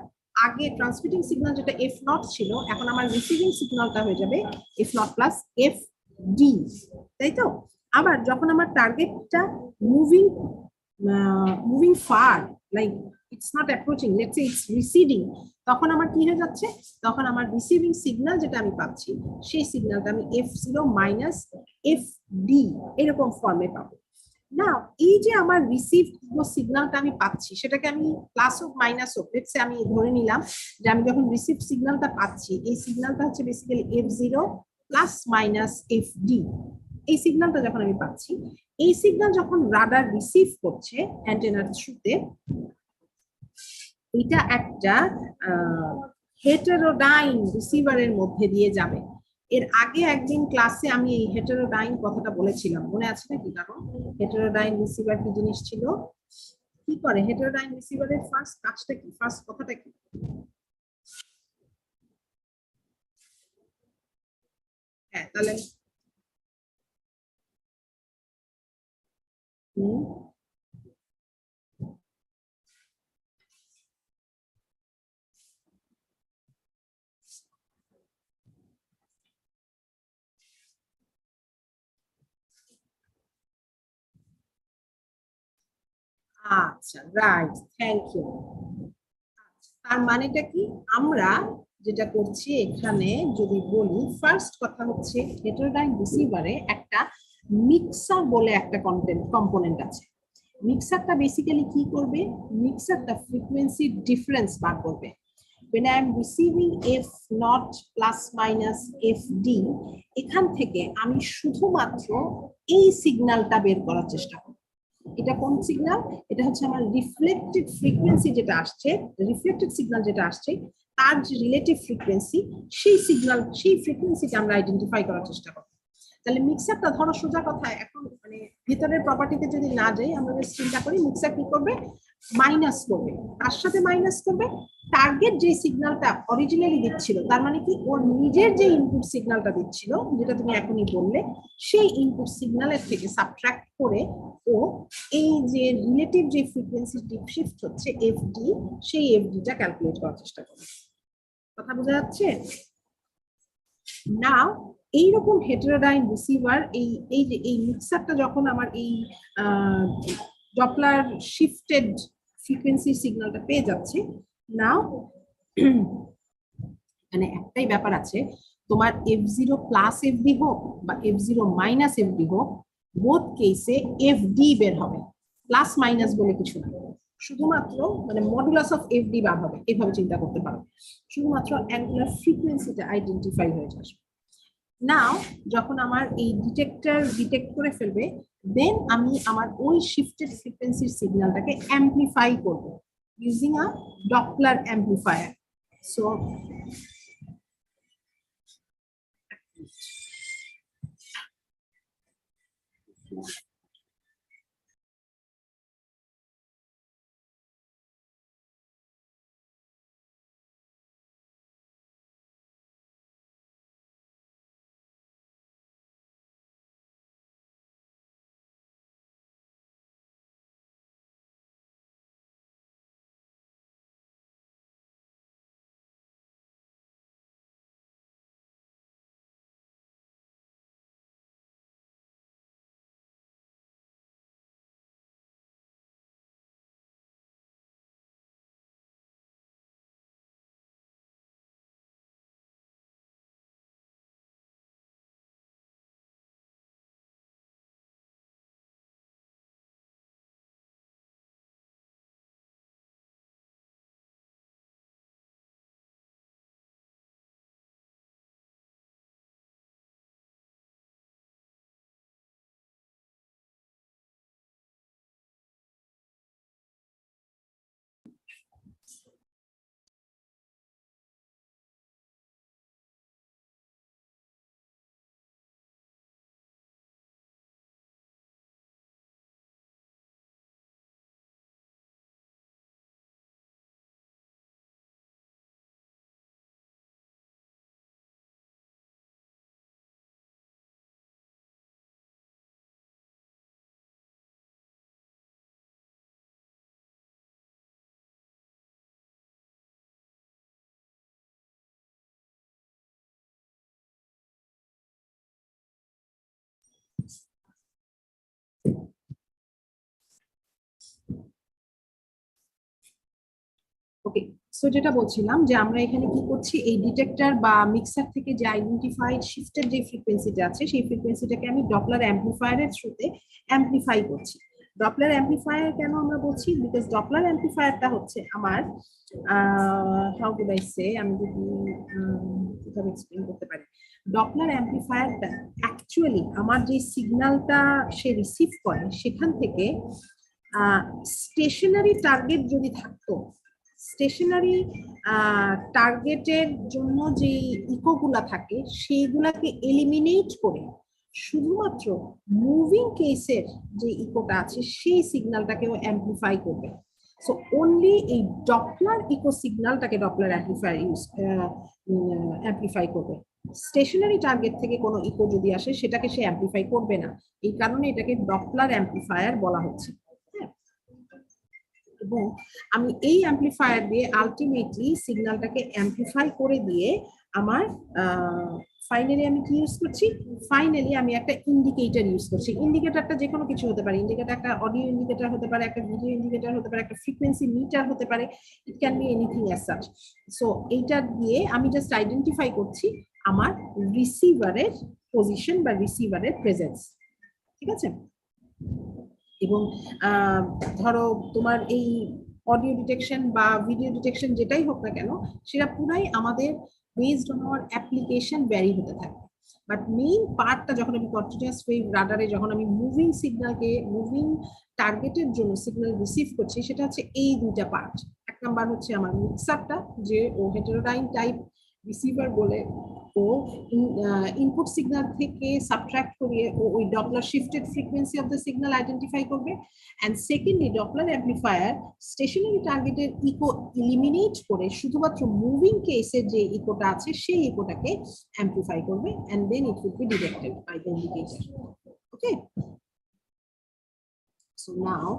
আগে ট্রান্সমিটিং সিগন্যাল যেটা এফ নট ছিল, এখন আমার রিসিভিং সিগন্যালটা হয়ে যাবে F naught plus F D, তাই তো? আবার যখন আমার টার্গেটটা moving far, like it's not approaching, let's say it's receiving, তখন আমার কি হয়ে যাচ্ছে, তখন আমার রিসিভিং সিগন্যাল যেটা আমি পাচ্ছি সেই সিগন্যালটা আমি f0 মাইনাস fd এরকম ফর্মে পাবো। না, এই যে আমার রিসিভ সিগন্যালটা আমি পাচ্ছি সেটাকে আমি প্লাস হোক মাইনাস হোক, লেটস সে আমি ধরে নিলাম যে আমি যখন রিসিভ সিগন্যালটা পাচ্ছি এই সিগন্যালটা হচ্ছে basically f0 plus minus fd। এই সিগন্যালটা যখন আমি পাচ্ছি, এই সিগন্যাল যখন রাডার রিসিভ করছে অ্যান্টেনার থ্রুতে, এটা একটা হেটেরোডাইন রিসিভারের মধ্যে দিয়ে যাবে। এর আগে একদিন ক্লাসে আমি এই হেটেরোডাইন কথাটা বলেছিলাম, মনে আছে নাকি? কারণ হেটেরোডাইন রিসিভার কি জিনিস ছিল, কি করে হেটেরোডাইন রিসিভারের ফার্স্ট কাজটা কি, ফার্স্ট কথাটা কি? হ্যাঁ, তাহলে হুম, আচ্ছা, রাইট, থ্যাংক ইউ। তার মানেটা কি, আমরা যেটা করছি এখানে যদি বলি, ফার্স্ট কথা হচ্ছে হেটেরোডাইন রিসিভারে একটা মিক্সার বলে একটা কম্পোনেন্ট আছে। মিক্সারটা বেসিক্যালি কি করবে, মিক্সারটা ফ্রিকোয়েন্সি ডিফারেন্স বার করবে। when I am receiving f not plus minus fd, এখান থেকে আমি শুধুমাত্র এই সিগন্যালটা বের করার চেষ্টা করব। এটা কোন সিগন্যাল, এটা হচ্ছে আমার রিফ্লেক্টেড ফ্রিকোয়েন্সি যেটা আসছে, রিফ্লেক্টেড সিগন্যাল যেটা আসছে তার যে রিলেটিভ ফ্রিকোয়েন্সি, সেই সিগন্যাল সেই ফ্রিকোয়েন্সিকে আমরা আইডেন্টিফাই করার চেষ্টা করব। তাহলে মিক্সারটা ধরো সোজা কথা, এখন মানে ভিতরের প্রপার্টিতে যদি না যাই, আমরা যদি চিন্তা করি মিক্সার কি করবে, মাইনাস করবে, তার সাথে মাইনাস করবে টার্গেট যে সিগন্যালটা অরিজিনালি দিচ্ছিল, তার মানে কি ওর নিজের যে ইনপুট সিগন্যালটা দিচ্ছিল যেটা তুমি এখনই বললে, সেই ইনপুট সিগন্যালের থেকে সাবট্রাক্ট করে ও এই যে রিলেটিভ যে ফ্রিকোয়েন্সি শিফট হচ্ছে এফডি, সেই এফডিটা ক্যালকুলেট করার চেষ্টা করবে। কথা বোঝা যাচ্ছে? নাও এইরকম হেটেরোডাইন রিসিভার, এই এই যে এই মিক্সারটা যখন আমার এই ডপলার শিফটেড ফ্রিকোয়েন্সি সিগন্যালটা পেয়ে যাচ্ছে, নাও এখানে একটাই ব্যাপার আছে, তোমার f0 প্লাস এফডি হোক বা f0 মাইনাস এফডি হোক, বোথ কেসে এফডি বের হবে, প্লাস মাইনাস বলে কিছু না, শুধুমাত্র মানে মডুলাস অফ এফডি বার হবে, এভাবে চিন্তা করতে পারো, শুধুমাত্র অ্যাঙ্গুলার ফ্রিকোয়েন্সিটা আইডেন্টিফাই হয়ে আসবে। নাও যখন আমার এই ডিটেক্টর ডিটেক্ট করে ফেলবে, দেন আমি আমার ওই শিফটেড ফ্রিকোয়েন্সির সিগন্যালটাকে অ্যাম্পলিফাই করব using a Doppler amplifier. So okay, so যেটা বলছিলাম যে আমরা এখানে কি করছি, এই ডিটেক্টর বা মিক্সার থেকে যে আইডেন্টিফাইড শিফটের যে ফ্রিকোয়েন্সিটা আছে সেই ফ্রিকোয়েন্সিটাকে আমি ডপলার অ্যাম্পলিফায়ারের থ্রুতে অ্যাম্পলিফাই করছি। ডপলার অ্যাম্পলিফায়ার কেন আমরা বলছি, বিকজ ডপলার অ্যাম্পলিফায়ারটা হচ্ছে আমার হাউ ডু আই সে, আমি যদি কিভাবে এক্সপ্লেইন করতে পারি, ডপলার অ্যাম্পলিফায়ারটা অ্যাকচুয়ালি আমার যে সিগন্যালটা সে রিসিভ করে সেখান থেকে স্টেশনারি টার্গেট যদি থাকতো, স্টেশনারি টার্গেটের জন্য যে ইকোগুলা থাকে সেইগুলাকে এলিমিনেট করে শুধুমাত্র মুভিং কেসের যে ইকোটা আছে সেই সিগন্যালটাকেও অ্যাম্পলিফাই করবে। সো অনলি এই ডপলার ইকো সিগন্যালটাকে ডপলার অ্যাম্পলিফাই করবে। স্টেশনারি টার্গেট থেকে কোনো ইকো যদি আসে সেটাকে সে অ্যাম্পলিফাই করবে না, এই কারণে এটাকে ডপলার অ্যাম্পলিফায়ার বলা হচ্ছে। এবং আমি এই অ্যাম্পলিফায়ার দিয়ে আলটিমেটলি সিগন্যালটাকে অ্যাম্পলিফাই করে দিয়ে আমার ফাইনালি আমি কি ইউজ করছি, ফাইনালি আমি একটা ইন্ডিকেটর ইউজ করছি। ইন্ডিকেটরটা যে কোনো কিছু হতে পারে, ইন্ডিকেটর একটা অডিও ইন্ডিকেটর হতে পারে, একটা ভিডিও ইন্ডিকেটর হতে পারে, একটা ফ্রিকোয়েন্সি মিটার হতে পারে, it can be anything as such. So এইটা দিয়ে আমি জাস্ট আইডেন্টিফাই করছি আমার রিসিভারের পজিশন বা রিসিভারের প্রেজেন্স, ঠিক আছে। এবং ধরো তোমার এই অডিও ডিটেকশন বা ভিডিও ডিটেকশন যেটাই হোক না কেন, সেটা পুরাই আমাদের based on our application vary হতে থাকে। বাট মেইন পার্টটা যখন আমি কন্টিনিউয়াস ওয়েভ রাডারে যখন আমি মুভিং সিগন্যালকে মুভিং টার্গেটের জন্য সিগন্যাল রিসিভ করছি, সেটা হচ্ছে এই দুইটা পার্ট। এক নাম্বার হচ্ছে আমার মিক্সারটা, যে ও হেটেরোডাইন টাইপ রিসিভার বলে ও ইনপুট সিগন্যাল থেকে সাবট্রাক্ট করিয়ে ও ওই Doppler shifted frequency of the signal identify করবে। And secondly Doppler amplifier stationary টার্গেটের ইকো এলিমিনেট করে শুধুমাত্র মুভিং কেসের যে ইকোটা আছে সেই ইকোটাকে অ্যাম্পলিফাই করবে, and then it will be detected by the indicator. Okay, so now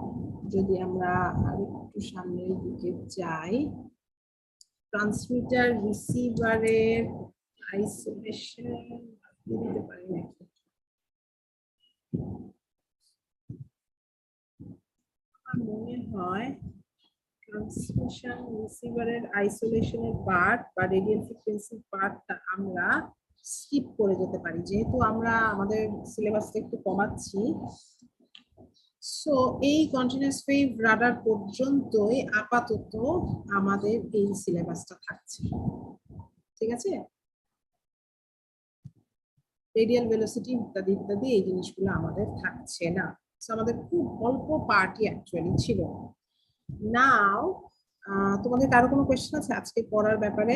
যদি আমরা আরেকটু সামনের দিকে যাই, ট্রান্সমিটার রিসিভারের আইসোলেশন দিতে পারি নাকি? আমার মনে হয় ট্রান্সমিশন রিসিভারের আইসোলেশনের পার্ট বা রেডিয়াল ফ্রিকোয়েন্সি পার্টটা আমরা স্কিপ করে যেতে পারি, যেহেতু আমরা আমাদের সিলেবাসটা একটু কমাচ্ছি। সো এই কন্টিনিউয়াস ওয়েভ রাডার পর্যন্তই আপাতত আমাদের এই সিলেবাসটা থাকছে, ঠিক আছে। রেডিয়াল ভেলোসিটি ইত্যাদি ইত্যাদি এই জিনিসগুলো আমাদের থাকছে না। আমাদের খুব অল্প পার্টই অ্যাকচুয়ালি ছিল। নাও তোমাদের কারো কোনো কোয়েশ্চেন আছে আজকে পড়ার ব্যাপারে?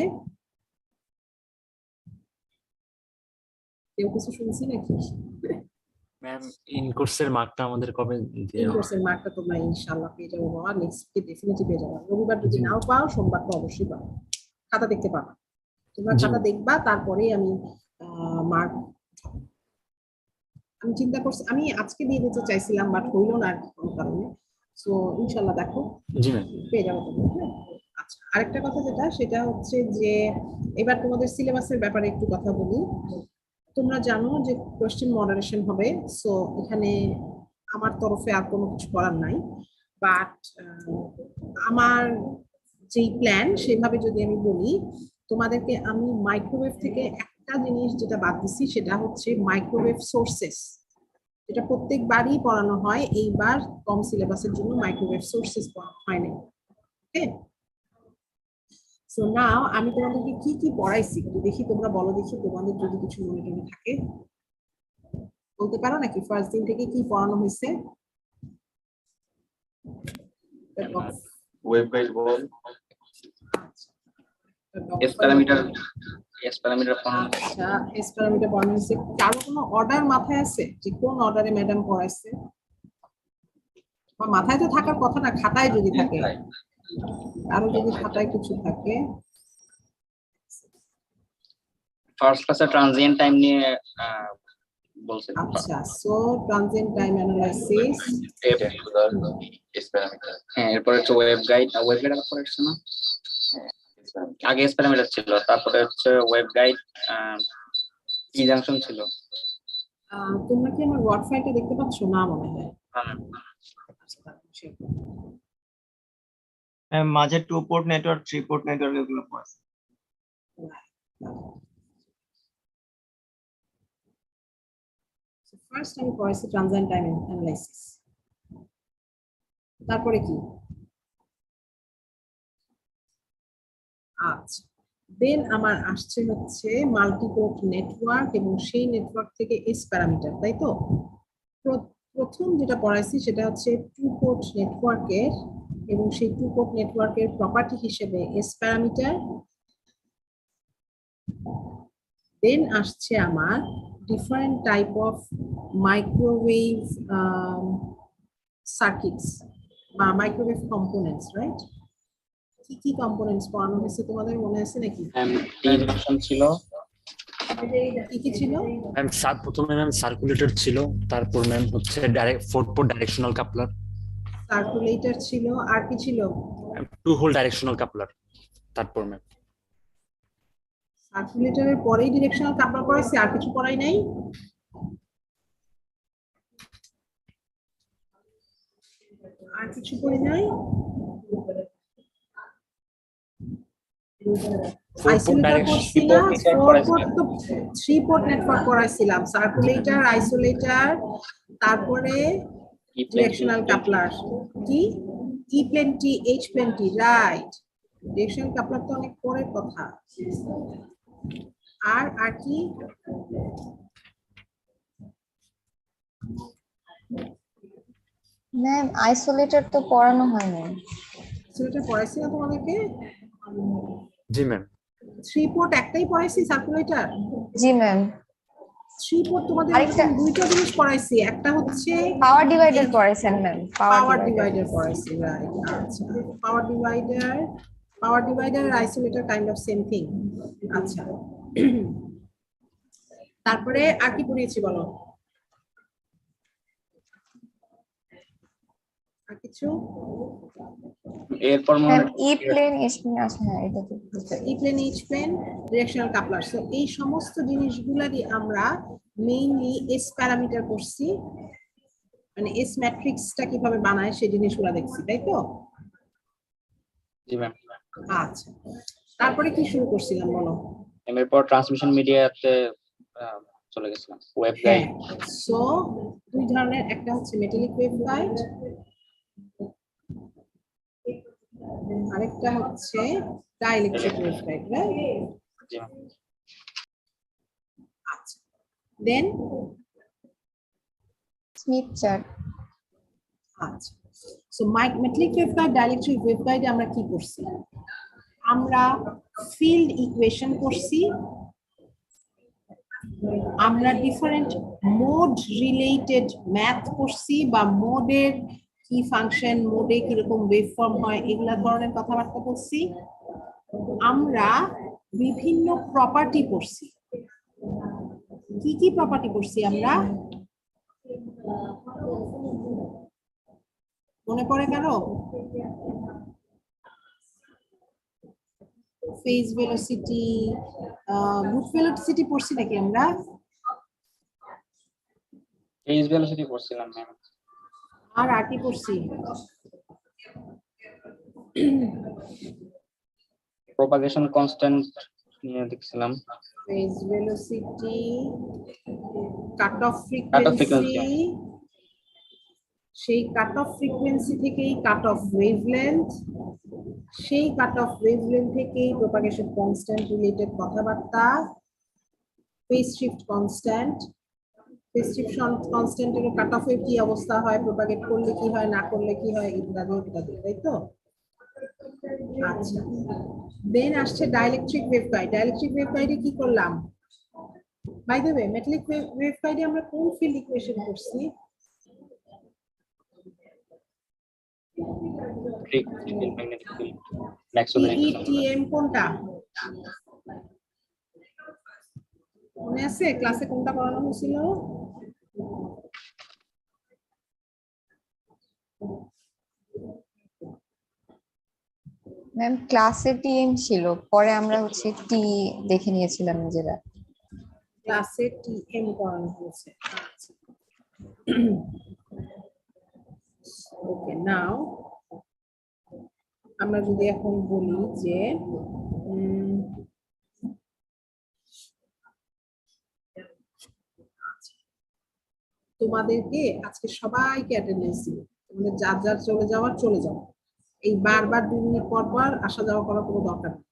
কেউ কিছু শুনছি নাকি? ম্যাম ইন কোর্সের মার্কটা আমাদের কবে ইন কোর্সের মার্কটা তোমরা ইনশাআল্লাহ পেয়ে যাবো বাবা, নেক্সট উইকে ডেফিনেটলি পেয়ে যাবে। রবিবার যদি নাও পাও সোমবার তো অবশ্যই পাও, খাতা দেখতে পাবা। তোমরা খাতা দেখবা, তারপরেই আমি মার্ক, আমি চিন্তা করছি আমি আজকে দিয়ে দিতে চাইছিলাম বাট হইলো না আর কোনো কারণে। সো ইনশাআল্লাহ দেখো জি ম্যাম পেয়ে যাবো তোমরা। হ্যাঁ, আচ্ছা, আরেকটা কথা যেটা সেটা হচ্ছে যে এবার তোমাদের সিলেবাসের ব্যাপারে একটু কথা বলি। তোমরা জানো যে কোয়েশ্চেন মডারেশন হবে, সো এখানে আমার তরফে আর কোনো কিছু করার নাই। বাট আমার যেই প্ল্যান সেভাবে যদি আমি বলি, তোমাদেরকে আমি মাইক্রোওয়েভ থেকে একটা জিনিস যেটা বাদ দিচ্ছি সেটা হচ্ছে মাইক্রোওয়েভ সোর্সেস, যেটা প্রত্যেকবারই পড়ানো হয়, এইবার কম সিলেবাসের জন্য মাইক্রোওয়েভ সোর্সেস পড়ানো হয় না। ওকে, সো নাও আমি তোমাদেরকে কি কি পড়াইছি একটু দেখি, তোমরা বলো দেখি তোমাদের যদি কিছু মনে টনে থাকে বলতে পারো নাকি, ফার্স্ট দিন থেকে কি পড়ানো হয়েছে? ওয়েবগাইড বল, এস প্যারামিটার আচ্ছা, এস প্যারামিটার পড়ানো হয়েছে। কারো কোনো অর্ডার মাথায় আছে যে কোন অর্ডারে ম্যাডাম পড়াইছে? বা মাথায় তো থাকার কথা না, খাতায় যদি থাকে, আরো যদি খাতায় কিছু থাকে। ফার্স্ট ক্লাসে ট্রানজিয়েন্ট টাইম নিয়ে বলছে। আচ্ছা, so transient time analysis, S parameter, হ্যাঁ, এরপর হচ্ছে ওয়েবগাইড আবার পরে আসছে না, আগে এস প্যারামিটার ছিল, তারপরে হচ্ছে ওয়েবগাইড, কি জাংশন ছিল। তোমরা কি আমার ওয়ার্ড ফাইলটা দেখতে পাচ্ছ? না মনে হয়। হ্যাঁ। আচ্ছা, মাঝে 2 পোর্ট নেটওয়ার্ক 3 পোর্ট নেটওয়ার্ক এগুলো পড়াছে। ফার্স্ট আমি পড়াইছি ট্রানজিয়েন্ট টাইম অ্যানালাইসিস, তারপরে কি? আচ্ছা, দেন আমার আসছে হচ্ছে মাল্টিপোর্ট নেটওয়ার্ক এবং সেই নেটওয়ার্ক থেকে এস প্যারামিটার, তাই তো? প্রথম যেটা পড়াইছি সেটা হচ্ছে টু পোর্ট নেটওয়ার্কের এবং সেই টু পোর্ট নেটওয়ার্কের প্রপার্টি হিসেবে এস প্যারামিটার। দেন আসছে আমার different type of microwave circuits বা মাইক্রোওয়েভ কম্পোনেন্টস, রাইট? কি কি কম্পোনেন্টস পড়ানো হয়েছে তোমাদের মনে আছে নাকি? টি জাংশন ছিল, কি কি ছিল? ম্যাম প্রথমে ম্যাম সার্কুলেটর ছিল, তারপর ম্যাম হচ্ছে direct 4 port directional coupler, circulator ছিল, আর কি ছিল? 2 হোল ডাইরেকশনাল কাপলার, তারপর ম্যাম সার্কুলেটরের পরেই ডিরেকশনাল কাপলার পড়াইছি, আর কিছু পড়াই নাই? আর কিছু পড়ি নাই? আইসোলেটর পড়ছি না, 4 পোর্ট তো 3 পোর্ট নেটওয়ার্ক পড়াইছিলাম, সার্কুলেটর, আইসোলেটর, তারপরে ডিরেকশনাল কাপলার। কি ই প্লেন টি, এইচ প্লেন টি, রাইট। ডিরেকশনাল কাপলার তো অনেক পরের কথা। আর আর কি? ম্যাম আইসোলেটর তো পড়ানো হয় না। আইসোলেটর পড়াইছি না তোমাদেরকে? জি ম্যাম। 3 পোর্ট একটাই পড়াইছি, সার্কুলেটর। জি ম্যাম। 3 পোর্ট তোমাদের আরেকটা দুইটা জিনিস পড়াইছি, একটা হচ্ছে পাওয়ার ডিভাইডার পড়াইছেন ম্যাম, পাওয়ার ডিভাইডার পড়াইছি, রাইট। আচ্ছা, পাওয়ার ডিভাইডার আর isolator kind of same thing. আচ্ছা, তারপরে আর কি পড়িয়েছি বলো? আর কিছু? এরপর মনে ম্যাম হয় ই প্লেন এইচ প্লেন আছে, হ্যাঁ এটা তো। আচ্ছা, E plane, H plane, directional coupler. So এই সমস্ত জিনিসগুলোরই আমরা মেইনলি এস প্যারামিটার করছি, মানে এস ম্যাট্রিক্সটা কিভাবে বানায় সেই জিনিসগুলো দেখছি, তাই তো? জি ম্যাম। আচ্ছা, তারপরে কি শুরু করছিলাম বলো? এরপর ট্রান্সমিশন মিডিয়াতে চলে গেছিলাম, ওয়েব গাইড। সো দুই ধরনের, একটা হচ্ছে মেটালিক ওয়েভ গাইড, আরেকটা হচ্ছে ডাইইলেকট্রিক ওয়েভ গাইড, রাইট? জি ম্যাম। আচ্ছা, দেন স্মিথ চার্ট। আচ্ছা, so metallic wave guide, dielectric wave গাইডে আমরা কি করছি? আমরা ফিল্ড ইকুয়েশন করছি, আমরা ডিফারেন্ট মোড রিলেটেড ম্যাথ করছি, বা মোডের কি ফাংশন, মোডে কিরকম ওয়েভফর্ম হয়, এগুলা ধরনের কথাবার্তা বলছি। আমরা বিভিন্ন প্রপার্টি পড়ছি। কি কি প্রপার্টি পড়ছি আমরা? মনে পড়ে কারো? ফেজ ভেলোসিটি, গ্রুপ ভেলোসিটি পড়ছি নাকি আমরা? ফেজ ভেলোসিটি পড়ছিলাম ম্যাম। আর কি পড়ছি? প্রপাগেশন কনস্ট্যান্ট নিয়ে দেখছিলাম। Phase velocity, cut off frequency, frequency, সেই কাট অফ ফ্রিকোয়েন্সি থেকেই কাট অফ ওয়েভলেন্থ, সেই কাট অফ ওয়েভলেন্থ থেকেই প্রপাগেশন কনস্ট্যান্ট রিলেটেড কথাবার্তা, phase shift constant, phase shift কনস্ট্যান্টের কাট অফের কি অবস্থা হয়, প্রপাগেট করলে কি হয়, না করলে কি হয়, ইত্যাদি, তাই তো? আচ্ছা, দেন আসছে dielectric wave guide. Dielectric wave গাইডে কি করলাম? By the way, metallic wave গাইডে আমরা কোন ফিল্ড ইকুয়েশন করছি? ম্যাগনেটিক ফিল্ড, ম্যাক্সওয়েলের ইকুয়েশন। টিএম কোনটা মনে আছে? ক্লাসে কোনটা পড়ানো হয়েছিল? ম্যাম ক্লাসে টিএম ছিল, পরে আমরা হচ্ছে টি দেখে নিয়েছিলাম নিজেরা। ক্লাসে টিএম পড়ানো হয়েছে, আচ্ছা। ওকে, নাও আমরা যদি এখন বলি যে তোমাদেরকে আজকে সবাইকে অ্যাটেন্ডেন্স দিব, তোমাদের যার যার চলে যাওয়ার চলে যাও, এই বারবার 2 মিনিট পর পর আসা যাওয়া করার কোনো দরকার নেই।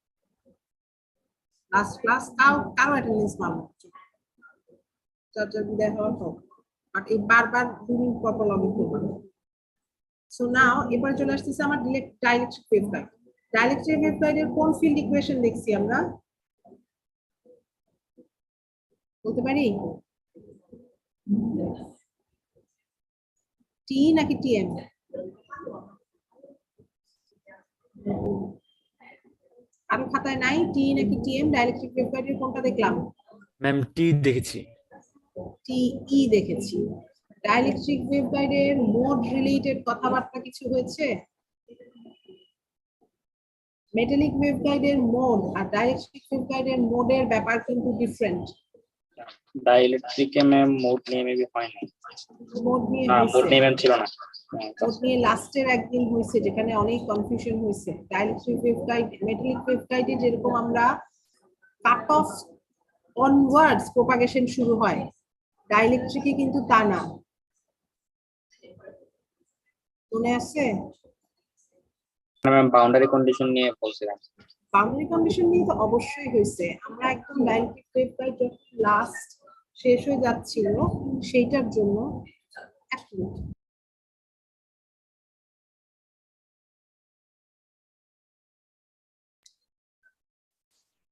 লাস্ট ক্লাস কারো অ্যাটেন্ডেন্স মারবো, যার যার বিদায় হওয়ার হোক, বাট এই বারবার 2 মিনিট পর পর লগ ইন করবো না। সো নাও এবার চলে আসতেছে আমার ডাইলেকট্রিক ওয়েভগাইড। ডাইলেকট্রিক ওয়েভগাইডের কোন ফিল্ড ইকুয়েশন দেখছি আমরা, বলতে পারি? টি নাকি টিএম? আরো খাতায় নাই? টি নাকি টিএম? ডাইলেকট্রিক ওয়েভগাইডের কোনটা দেখলাম? ম্যাম টি দেখেছি। টিই দেখেছি। ডাইলেকট্রিক ওয়েভগাইডের মোড রিলেটেড কথাবার্তা কিছু হয়েছে? মেটালিক ওয়েভগাইডের মোড আর ডাইলেকট্রিক ওয়েভগাইডের মোডের ব্যাপার কিন্তু ডিফারেন্ট। ডাইলেকট্রিকে ম্যাম মোড নিয়ে মেবি হয় না, মোড নিয়ে মোড নিয়ে ম্যাম ছিল না। মোড নিয়ে লাস্টের একদিন হয়েছে যেখানে অনেক কনফিউশন হয়েছে। ডাইলেকট্রিক ওয়েভগাইড, মেটালিক ওয়েভগাইডে যেরকম আমরা কাট অফ অনওয়ার্ডস প্রপাগেশন শুরু হয়, ডাইলেকট্রিকে কিন্তু তা না। মনে আছে? ম্যাম বাউন্ডারি কন্ডিশন নিয়ে বলছিলাম। বাউন্ডারি কন্ডিশন নিয়ে তো অবশ্যই হয়েছে। আমরা একদম ডাইলেকট্রিক ওয়েভগাইড যখন লাস্ট শেষ হয়ে যাচ্ছিল সেইটার জন্য এক মিনিট।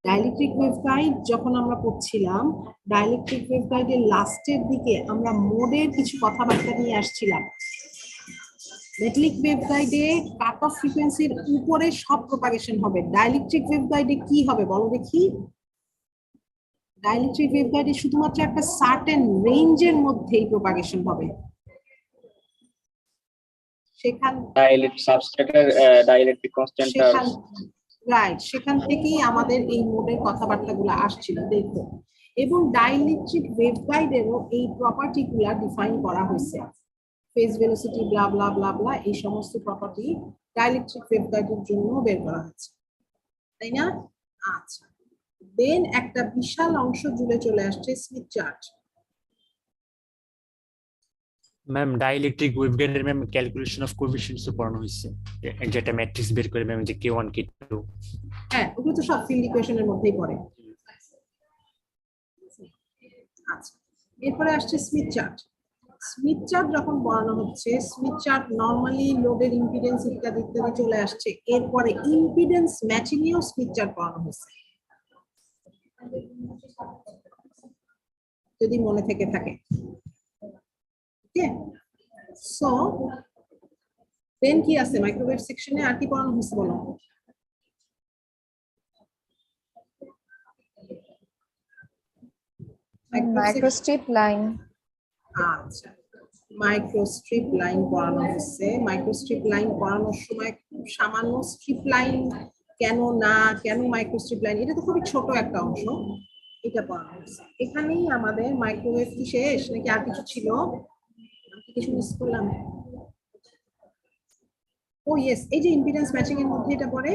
ডাইলেকট্রিক ওয়েভগাইড যখন আমরা পড়ছিলাম, ডাইলেকট্রিক ওয়েভগাইডের লাস্টের দিকে আমরা মোডের কিছু কথাবার্তা নিয়ে আসছিলাম। মেটালিক ওয়েভগাইডে কাট অফ ফ্রিকোয়েন্সির উপরে সব প্রপাগেশন হবে, ডাইলেকট্রিক ওয়েভগাইডে কি হবে বলো দেখি? ডাইলেকট্রিক ওয়েভগাইডে শুধুমাত্র একটা সার্টেন রেঞ্জের মধ্যেই প্রপাগেশন হবে। সেখান ডাইলেকট্রিক কনস্ট্যান্ট রাইট, সেখান থেকেই আমাদের এই মোডের কথাবার্তাগুলো আসছিল, দেখো। এবং ডাইলেকট্রিক ওয়েভগাইডেরও এই প্রপার্টিগুলা ডিফাইন করা হয়েছে, ফেজ ভেলোসিটি ব্লা ব্লা ব্লা ব্লা, এই সমস্ত প্রপার্টি ডাইলেকট্রিক ওয়েভগাইডের জন্য বের করা হয়েছে, তাই না? আচ্ছা, দেন একটা বিশাল অংশ জুড়ে চলে আসছে স্মিথ চার্ট। ম্যাম ডাইলেকট্রিক ওয়েভগাইডের ম্যাম ক্যালকুলেশন অফ কোএফিসিয়েন্টস পড়ানো হয়েছে, যেটা ম্যাট্রিক্স বের করে ম্যাম যে k1 k2। হ্যাঁ, ওগুলো তো সব ফিল্ড ইকুয়েশনের মধ্যেই পড়ে। আচ্ছা, এরপরে আসছে স্মিথ চার্ট। স্মিথ চার্ট যখন পড়ানো হচ্ছে, স্মিথ চার্ট নরমালি লোডের ইম্পিডেন্স ইত্যাদি ইত্যাদি চলে আসছে, এরপরে ইম্পিডেন্স ম্যাচিং এও স্মিথ চার্ট পড়ানো হচ্ছে, যদি মনে থেকে থাকে। ওকে, সো দেন কি আছে মাইক্রোওয়েভ সেকশনে আর কি পড়ানো হচ্ছে বলো? মাইক্রোস্ট্রিপ লাইন। আচ্ছা, মাইক্রোস্ট্রিপ লাইন পড়ানো হচ্ছে। মাইক্রোস্ট্রিপ লাইন পড়ানোর সময় খুব সামান্য স্ট্রিপ লাইন কেন না, কেন মাইক্রোস্ট্রিপ লাইন, এটা তো খুবই ছোট একটা অংশ, এটা পড়ানো হচ্ছে। এখানেই আমাদের মাইক্রোওয়েভ কি শেষ নাকি আর কিছু ছিল? কিছু মিস করলাম? ও ইয়েস, এই যে ইম্পিডেন্স ম্যাচিং এর মধ্যে এটা পড়ে।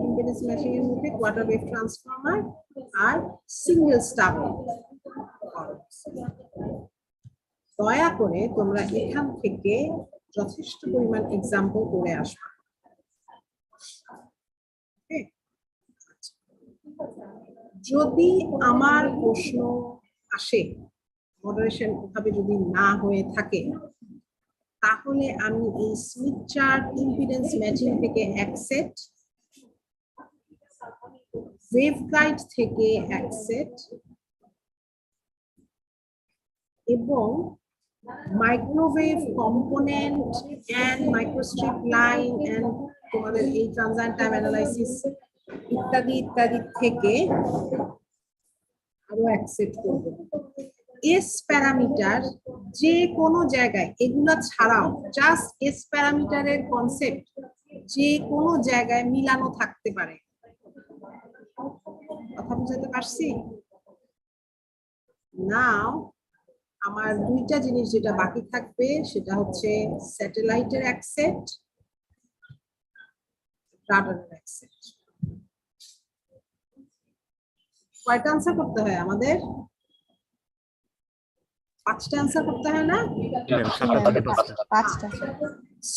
ইম্পিডেন্স ম্যাচিং এর মধ্যে কোয়ার্টার ওয়েভ ট্রান্সফরমার আর সিঙ্গেল স্টাব। দয়া করে তোমরা এখান থেকে যথেষ্ট পরিমাণ এক্সাম্পল করে আসবে। যদি আমার প্রশ্ন আসে, মডারেশন ভাবে যদি না হয়ে থাকে, তাহলে আমি এই স্মিথ চার্ট ইম্পিডেন্স ম্যাচিং থেকে এক সেট, ওয়েভগাইড থেকে এক সেট, এবং microwave component and microstrip line and তোমাদের এই ট্রানজিয়েন্ট টাইম অ্যানালাইসিস ইত্যাদি ইত্যাদি থেকে আরো এক সেট করব। এস প্যারামিটার যে কোনো জায়গায়, এগুলা ছাড়াও জাস্ট এস প্যারামিটারের কনসেপ্ট যে কোনো জায়গায় মিলানো থাকতে পারে। কথা বুঝাতে পারছি? নাও আমার দুইটা জিনিস যেটা বাকি থাকবে সেটা হচ্ছে স্যাটেলাইটের এক সেট রাডারের এক সেট। কয়টা আনসার করতে হয় আমাদের? 5টা আনসার করতে হয় না? ম্যাম 5টা।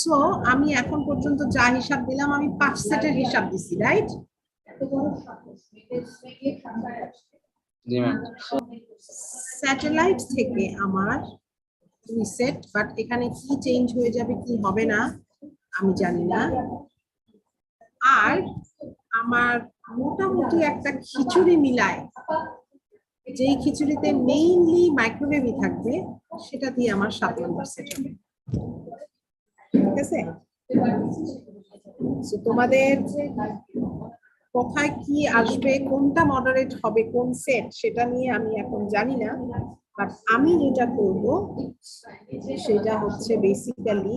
সো আমি এখন পর্যন্ত যা হিসাব দিলাম আমি 5 সেটের হিসাব দিছি, রাইট? জি ম্যাম। স্যাটেলাইট থেকে আমার 2 সেট, বাট এখানে কি চেঞ্জ হয়ে যাবে কি হবে না আমি জানি না। আর আমার মোটামুটি একটা খিচুড়ি মিলায়, যেই খিচুড়িতে মেইনলি মাইক্রোওয়েভই থাকবে, সেটা দিয়ে আমার 7 নম্বর সেট হবে। ঠিক আছে? So, তোমাদের কোথায় কি আসবে, কোনটা মডারেট হবে, কোন সেট, সেটা নিয়ে আমি এখন জানি না, বাট আমি যেটা করব সেটা হচ্ছে বেসিক্যালি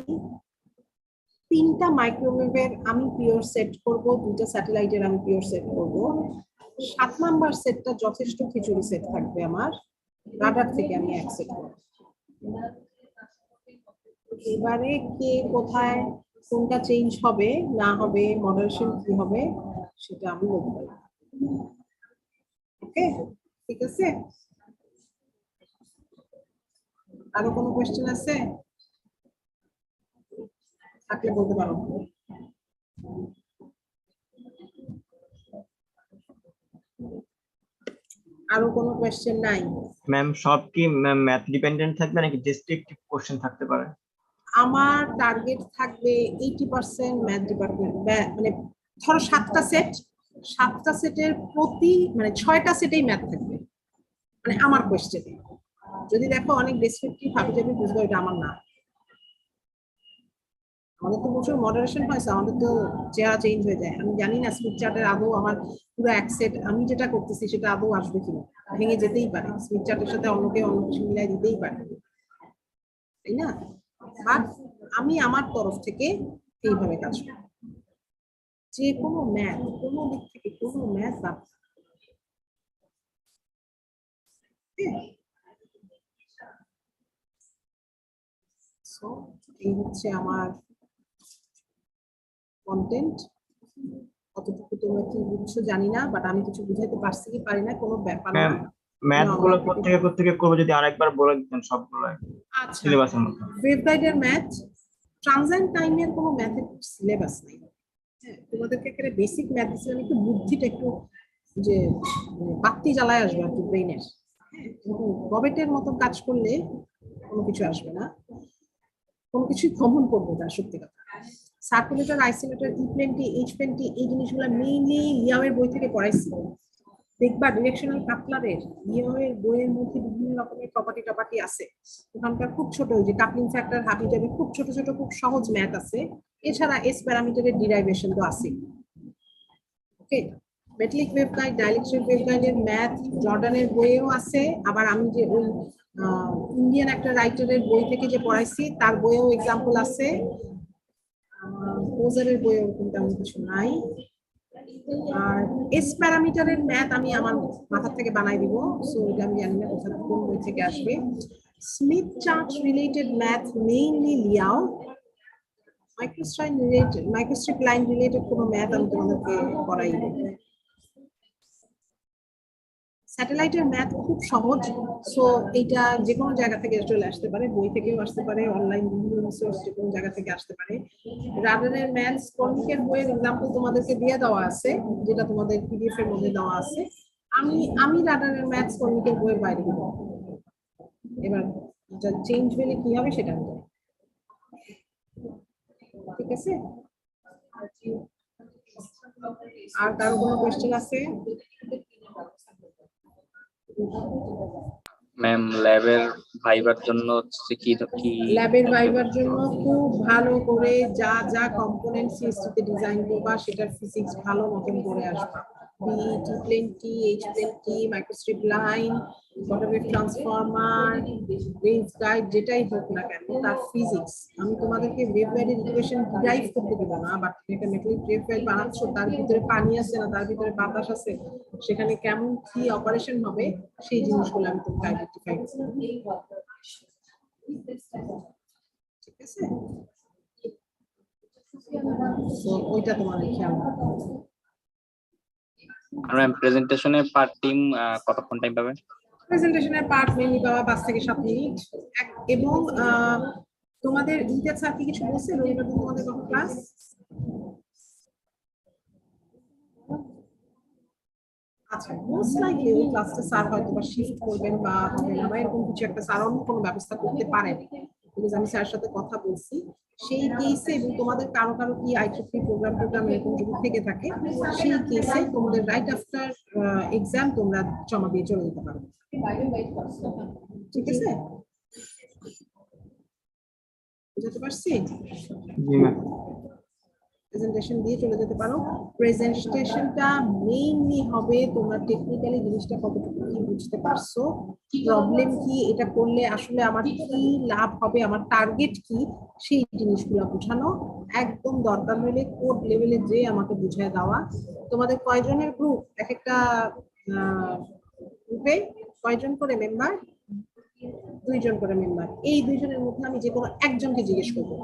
3টা মাইক্রোওয়েভের আমি পিওর সেট করব, 2টা স্যাটেলাইটের আমি পিওর সেট করব। 7 নাম্বার সেটটা যথেষ্ট খিচুড়ি সেট থাকবে আমার, রাডার থেকে আমি এক সেট করব। এবারে কে কোথায় কোনটা চেঞ্জ হবে না হবে, মডারেশন কি হবে, সেটা আমি বলতে পারি। ওকে, ঠিক আছে? আরো কোনো কোয়েশ্চেন আছে? থাকলে বলতে পারো। আরো কোনো কোয়েশ্চেন নাই? ম্যাম সব কি ম্যাথ ডিপেন্ডেন্ট থাকবে নাকি ডেসক্রিপটিভ কোশ্চেন থাকতে পারে? আমার টার্গেট থাকবে 80% ম্যাথ ডিপার্টমেন্ট, মানে ধরো 7টা সেট, 7টা সেটের প্রতি মানে 6টা সেটেই ম্যাথ থাকবে, মানে আমার কোয়েশ্চেনে। যদি দেখো অনেক ডেসক্রিপটিভ ভাবে যাবে, বুঝবো এটা আমার না। আমাদের তো প্রচুর মডারেশন হয়েছে, আমাদের তো চেহারা চেঞ্জ হয়ে যায়। আমি জানি না স্মিথ চার্টের আদৌ আমার পুরো এক সেট আমি যেটা করতেছি সেটা আদৌ আসবে কিনা, ভেঙে যেতেই পারে। স্মিথ চার্টের সাথে অন্য কেউ অন্য কিছু মিলাই দিতেই পারে, তাই না? বাট আমি আমার তরফ থেকে এইভাবে কাজ করি, যে কোনো ম্যাথ, কোনো দিক থেকে কোনো ম্যাথ বাদ। সো এই হচ্ছে আমার কন্টেন্ট। কতটুকু তোমরা কি বুঝছো জানি না, বাট আমি কিছু বুঝাইতে পারছি কি পারি না কোনো ব্যাপার না। ম্যাম ম্যাথ গুলো কোত্থেকে করবো যদি আরেকবার বলে দিতেন সবগুলো আচ্ছা, সিলেবাসের মধ্যে। ওয়েবগাইডের ম্যাথ, ট্রানজিয়েন্ট টাইমের কোনো ম্যাথের সিলেবাস নেই। হ্যাঁ, তোমাদেরকে একটা বেসিক ম্যাথ দিচ্ছিলাম, একটু বুদ্ধিটা একটু যে বাতি জ্বালায় আসবে আর কি ব্রেইনের। হ্যাঁ, রবেটের মতো কাজ করলে কোনো কিছু আসবে না, কোনো কিছুই কমন পড়বে না। সত্যি কথা, সার্কুলেটর, আইসোলেটর, ই20, H20 এই জিনিসগুলো মেইনলি লিয়াওয়ের বই থেকে পড়াইছি। দেখবা ডিরেকশনাল কাপলারের লিয়াওয়ের বইয়ের মধ্যে বিভিন্ন রকমের প্রপার্টি আছে। ওখানকার খুব ছোট ওই যে কাপলিং ফ্যাক্টর, হাবি জাবি, খুব ছোট ছোট খুব সহজ ম্যাথ আছে। এছাড়া এস প্যারামিটারের ডিরাইভেশন তো আছে। ওকে, মেটালিক ওয়েভগাইড, ডাইলেকট্রিক ওয়েভগাইডের ম্যাথ জর্ডানের বইয়েও আছে। আবার আমি যে ওই ইন্ডিয়ান একটা রাইটারের বই থেকে যে পড়াইছি তার বইয়েও এক্সাম্পল আছে। ওজারের বইয়ে ওরকম তেমন কিছু নাই। আর এস প্যারামিটারের ম্যাথ আমি আমার মাথা থেকে বানাই দিব, সো এটা আমি জানি না কোথা কোন বই থেকে আসবে। Smith chart related math mainly লিয়াও। মাইক্রোস্ট্রিপ লাইন রিলেটেড কোনো ম্যাথ আমি তোমাদেরকে করাই দেব। স্যাটেলাইটের ম্যাথ খুব সহজ, সো এইটা যে কোনো জায়গা থেকে চলে আসতে পারে, বই থেকেও আসতে পারে, অনলাইন বিভিন্ন রিসোর্স যে কোনো জায়গা থেকে আসতে পারে। রাডারের ম্যাথ কর্মিকের বইয়ের এক্সাম্পল তোমাদেরকে দিয়ে দেওয়া আছে, যেটা তোমাদের পিডিএফ এর মধ্যে দেওয়া আছে। আমি রাডারের ম্যাথ কর্মিকের বইয়ের বাইরে দিব। এবার এটা চেঞ্জ হলে কি হবে সেটা আমি জানি। ঠিক আছে? আর কারো কোনো কোয়েশ্চেন আছে? ম্যাম ল্যাবের ভাইবার জন্য হচ্ছে কি ল্যাবের ভাইবার জন্য খুব ভালো করে যা যা কম্পোনেন্ট সিএসটি তে ডিজাইন করবা সেটার ফিজিক্স ভালো মতন করে আসবা। T20, H20, মাইক্রোস্ট্রিপ লাইন, বটওয়েভ ট্রান্সফরমার, রেঞ্জ গাইড, যেটাই হোক না কেন তার ফিজিক্স আমি তোমাদেরকে ওয়েবগাইডের ইকুয়েশন ডিরাইভ করতে দেবো না, বাট একটা মেটালিক ওয়েবগাইড বানাচ্ছ, তার ভিতরে পানি আছে না, তার ভিতরে বাতাস আছে, সেখানে কেমন কি অপারেশন হবে সেই জিনিসগুলো আমি তোমাকে আইডেন্টিফাই করব। ঠিক আছে? তো ওইটা তোমার খেয়াল রাখতে হবে। আর ম্যাম প্রেজেন্টেশনে পার টিম কতক্ষণ টাইম পাবে? প্রেজেন্টেশনের পার্ট মেনলি পাওয়া 5 থেকে 7 মিনিট এবং তোমাদের ইন্টার স্যার কি কিছু বলছে রবিবার দিন তোমাদের কখন ক্লাস? আচ্ছা, মোস্ট লাইকলি ওই ক্লাসটা স্যার হয়তো বা শিফট করবেন বা হবে না বা এরকম কিছু একটা স্যার অন্য কোনো ব্যবস্থা করতে পারেন, বিকজ আমি স্যারের সাথে কথা বলছি সেই কেসে। এবং তোমাদের কারো কারো কি আইটিপি প্রোগ্রাম এরকম যদি থেকে থাকে সেই কেসে তোমাদের রাইট আফটার এক্সাম তোমরা জমা দিয়ে চলে যেতে পারো। ঠিক আছে, বুঝতে পারছি? জি ম্যাম। প্রেজেন্টেশন দিয়ে চলে যেতে পারো। প্রেজেন্টেশনটা মেইনলি হবে তোমরা টেকনিক্যালি জিনিসটা কতটুকু কি বুঝতে পারছো, প্রবলেম কি, এটা করলে আসলে আমার কি লাভ হবে, আমার টার্গেট কি, সেই জিনিসগুলো বোঝানো। একদম দরকার হলে কোড লেভেলে যে আমাকে বুঝিয়ে দেওয়া। তোমাদের কয়জনের গ্রুপ? এক একটা গ্রুপে কয়জন করে মেম্বার? 2 জন করে মেম্বার। এই 2 জনের মধ্যে আমি যে কোনো একজনকে জিজ্ঞেস করবো,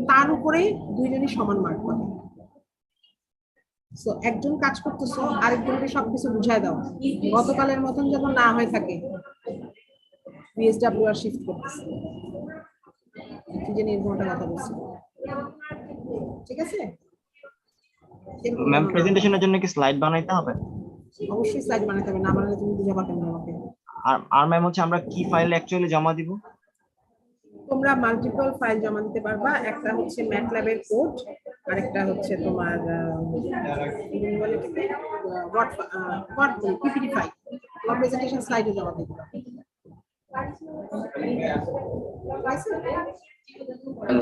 তার উপরে 2 জনই সমান মার্ক পাবে। সো একজন কাজ করতেছো, আরেকজনকে সবকিছু বুঝায় দাও, গতকালের মতন যেন না হয়ে থাকে বিএসডব্লিউ আর শিফট করতেছে কি যে নির্ভরটা কথা বলছি। ঠিক আছে ম্যাম প্রেজেন্টেশনের জন্য কি স্লাইড বানাইতে হবে? অবশ্যই স্লাইড বানাতে হবে, না বানালে তুমি বুঝাবা কেমন আমাকে। আর ম্যাম হচ্ছে আমরা কি ফাইল অ্যাকচুয়ালি জমা দিব? তোমরা মাল্টিপল ফাইল জমা দিতে পারবা। একটা হচ্ছে ম্যাটল্যাবের কোড, আর একটা হচ্ছে তোমার পিপিটি ফাইল। তোমার প্রেজেন্টেশন স্লাইডে জমা দিতে পারবে।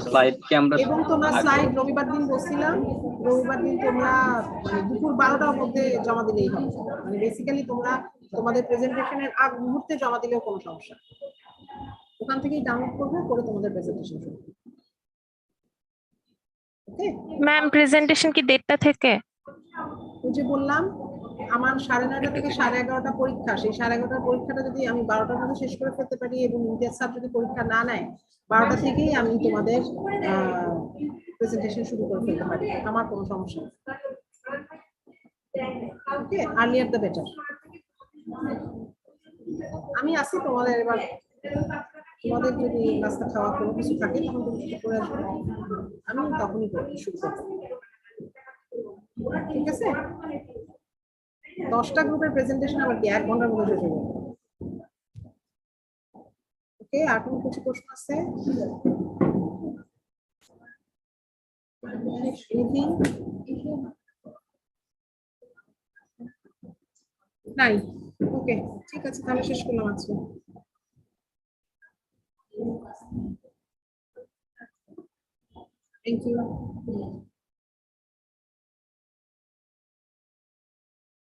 স্লাইড কি আমরা এবং তোমরা স্লাইড রবিবার দিন বসছিলাম, রবিবার দিন তোমরা মানে দুপুর 12টার মধ্যে জমা দিলেই হবে। মানে বেসিক্যালি তোমরা তোমাদের প্রেজেন্টেশনের আগ মুহূর্তে জমা দিলেও কোনো সমস্যা, ওখান থেকেই ডাউনলোড করবে, করে তোমাদের প্রেজেন্টেশন শুরু। ওকে ম্যাম প্রেজেন্টেশন কি 1:30 থেকে? ওই যে বললাম আমার 9:30 থেকে 11:30 পরীক্ষা, সেই 11:30 পরীক্ষাটা যদি আমি 12টার মধ্যে শেষ করে ফেলতে পারি এবং ইন্টার স্যার যদি পরীক্ষা না নেয় 12টা থেকেই আমি তোমাদের প্রেজেন্টেশন শুরু করে ফেলতে পারি, আমার কোনো সমস্যা নেই। ওকে, আর্লিয়ার দ্য বেটার। আমি আসি তোমাদের, এবার তোমাদের যদি নাস্তা খাওয়া কোনো কিছু থাকে তখন তুমি কিছু করে আসবে, আমি তখনই শুরু করবো। ঠিক আছে, 10টা গ্রুপের প্রেজেন্টেশন আবার কি 1 ঘন্টার মধ্যে শেষ হবে? ওকে, আর কোনো কিছু প্রশ্ন আছে? এনিথিং? নাই? ওকে, ঠিক আছে, তাহলে শেষ করলাম আজকে। Thank you.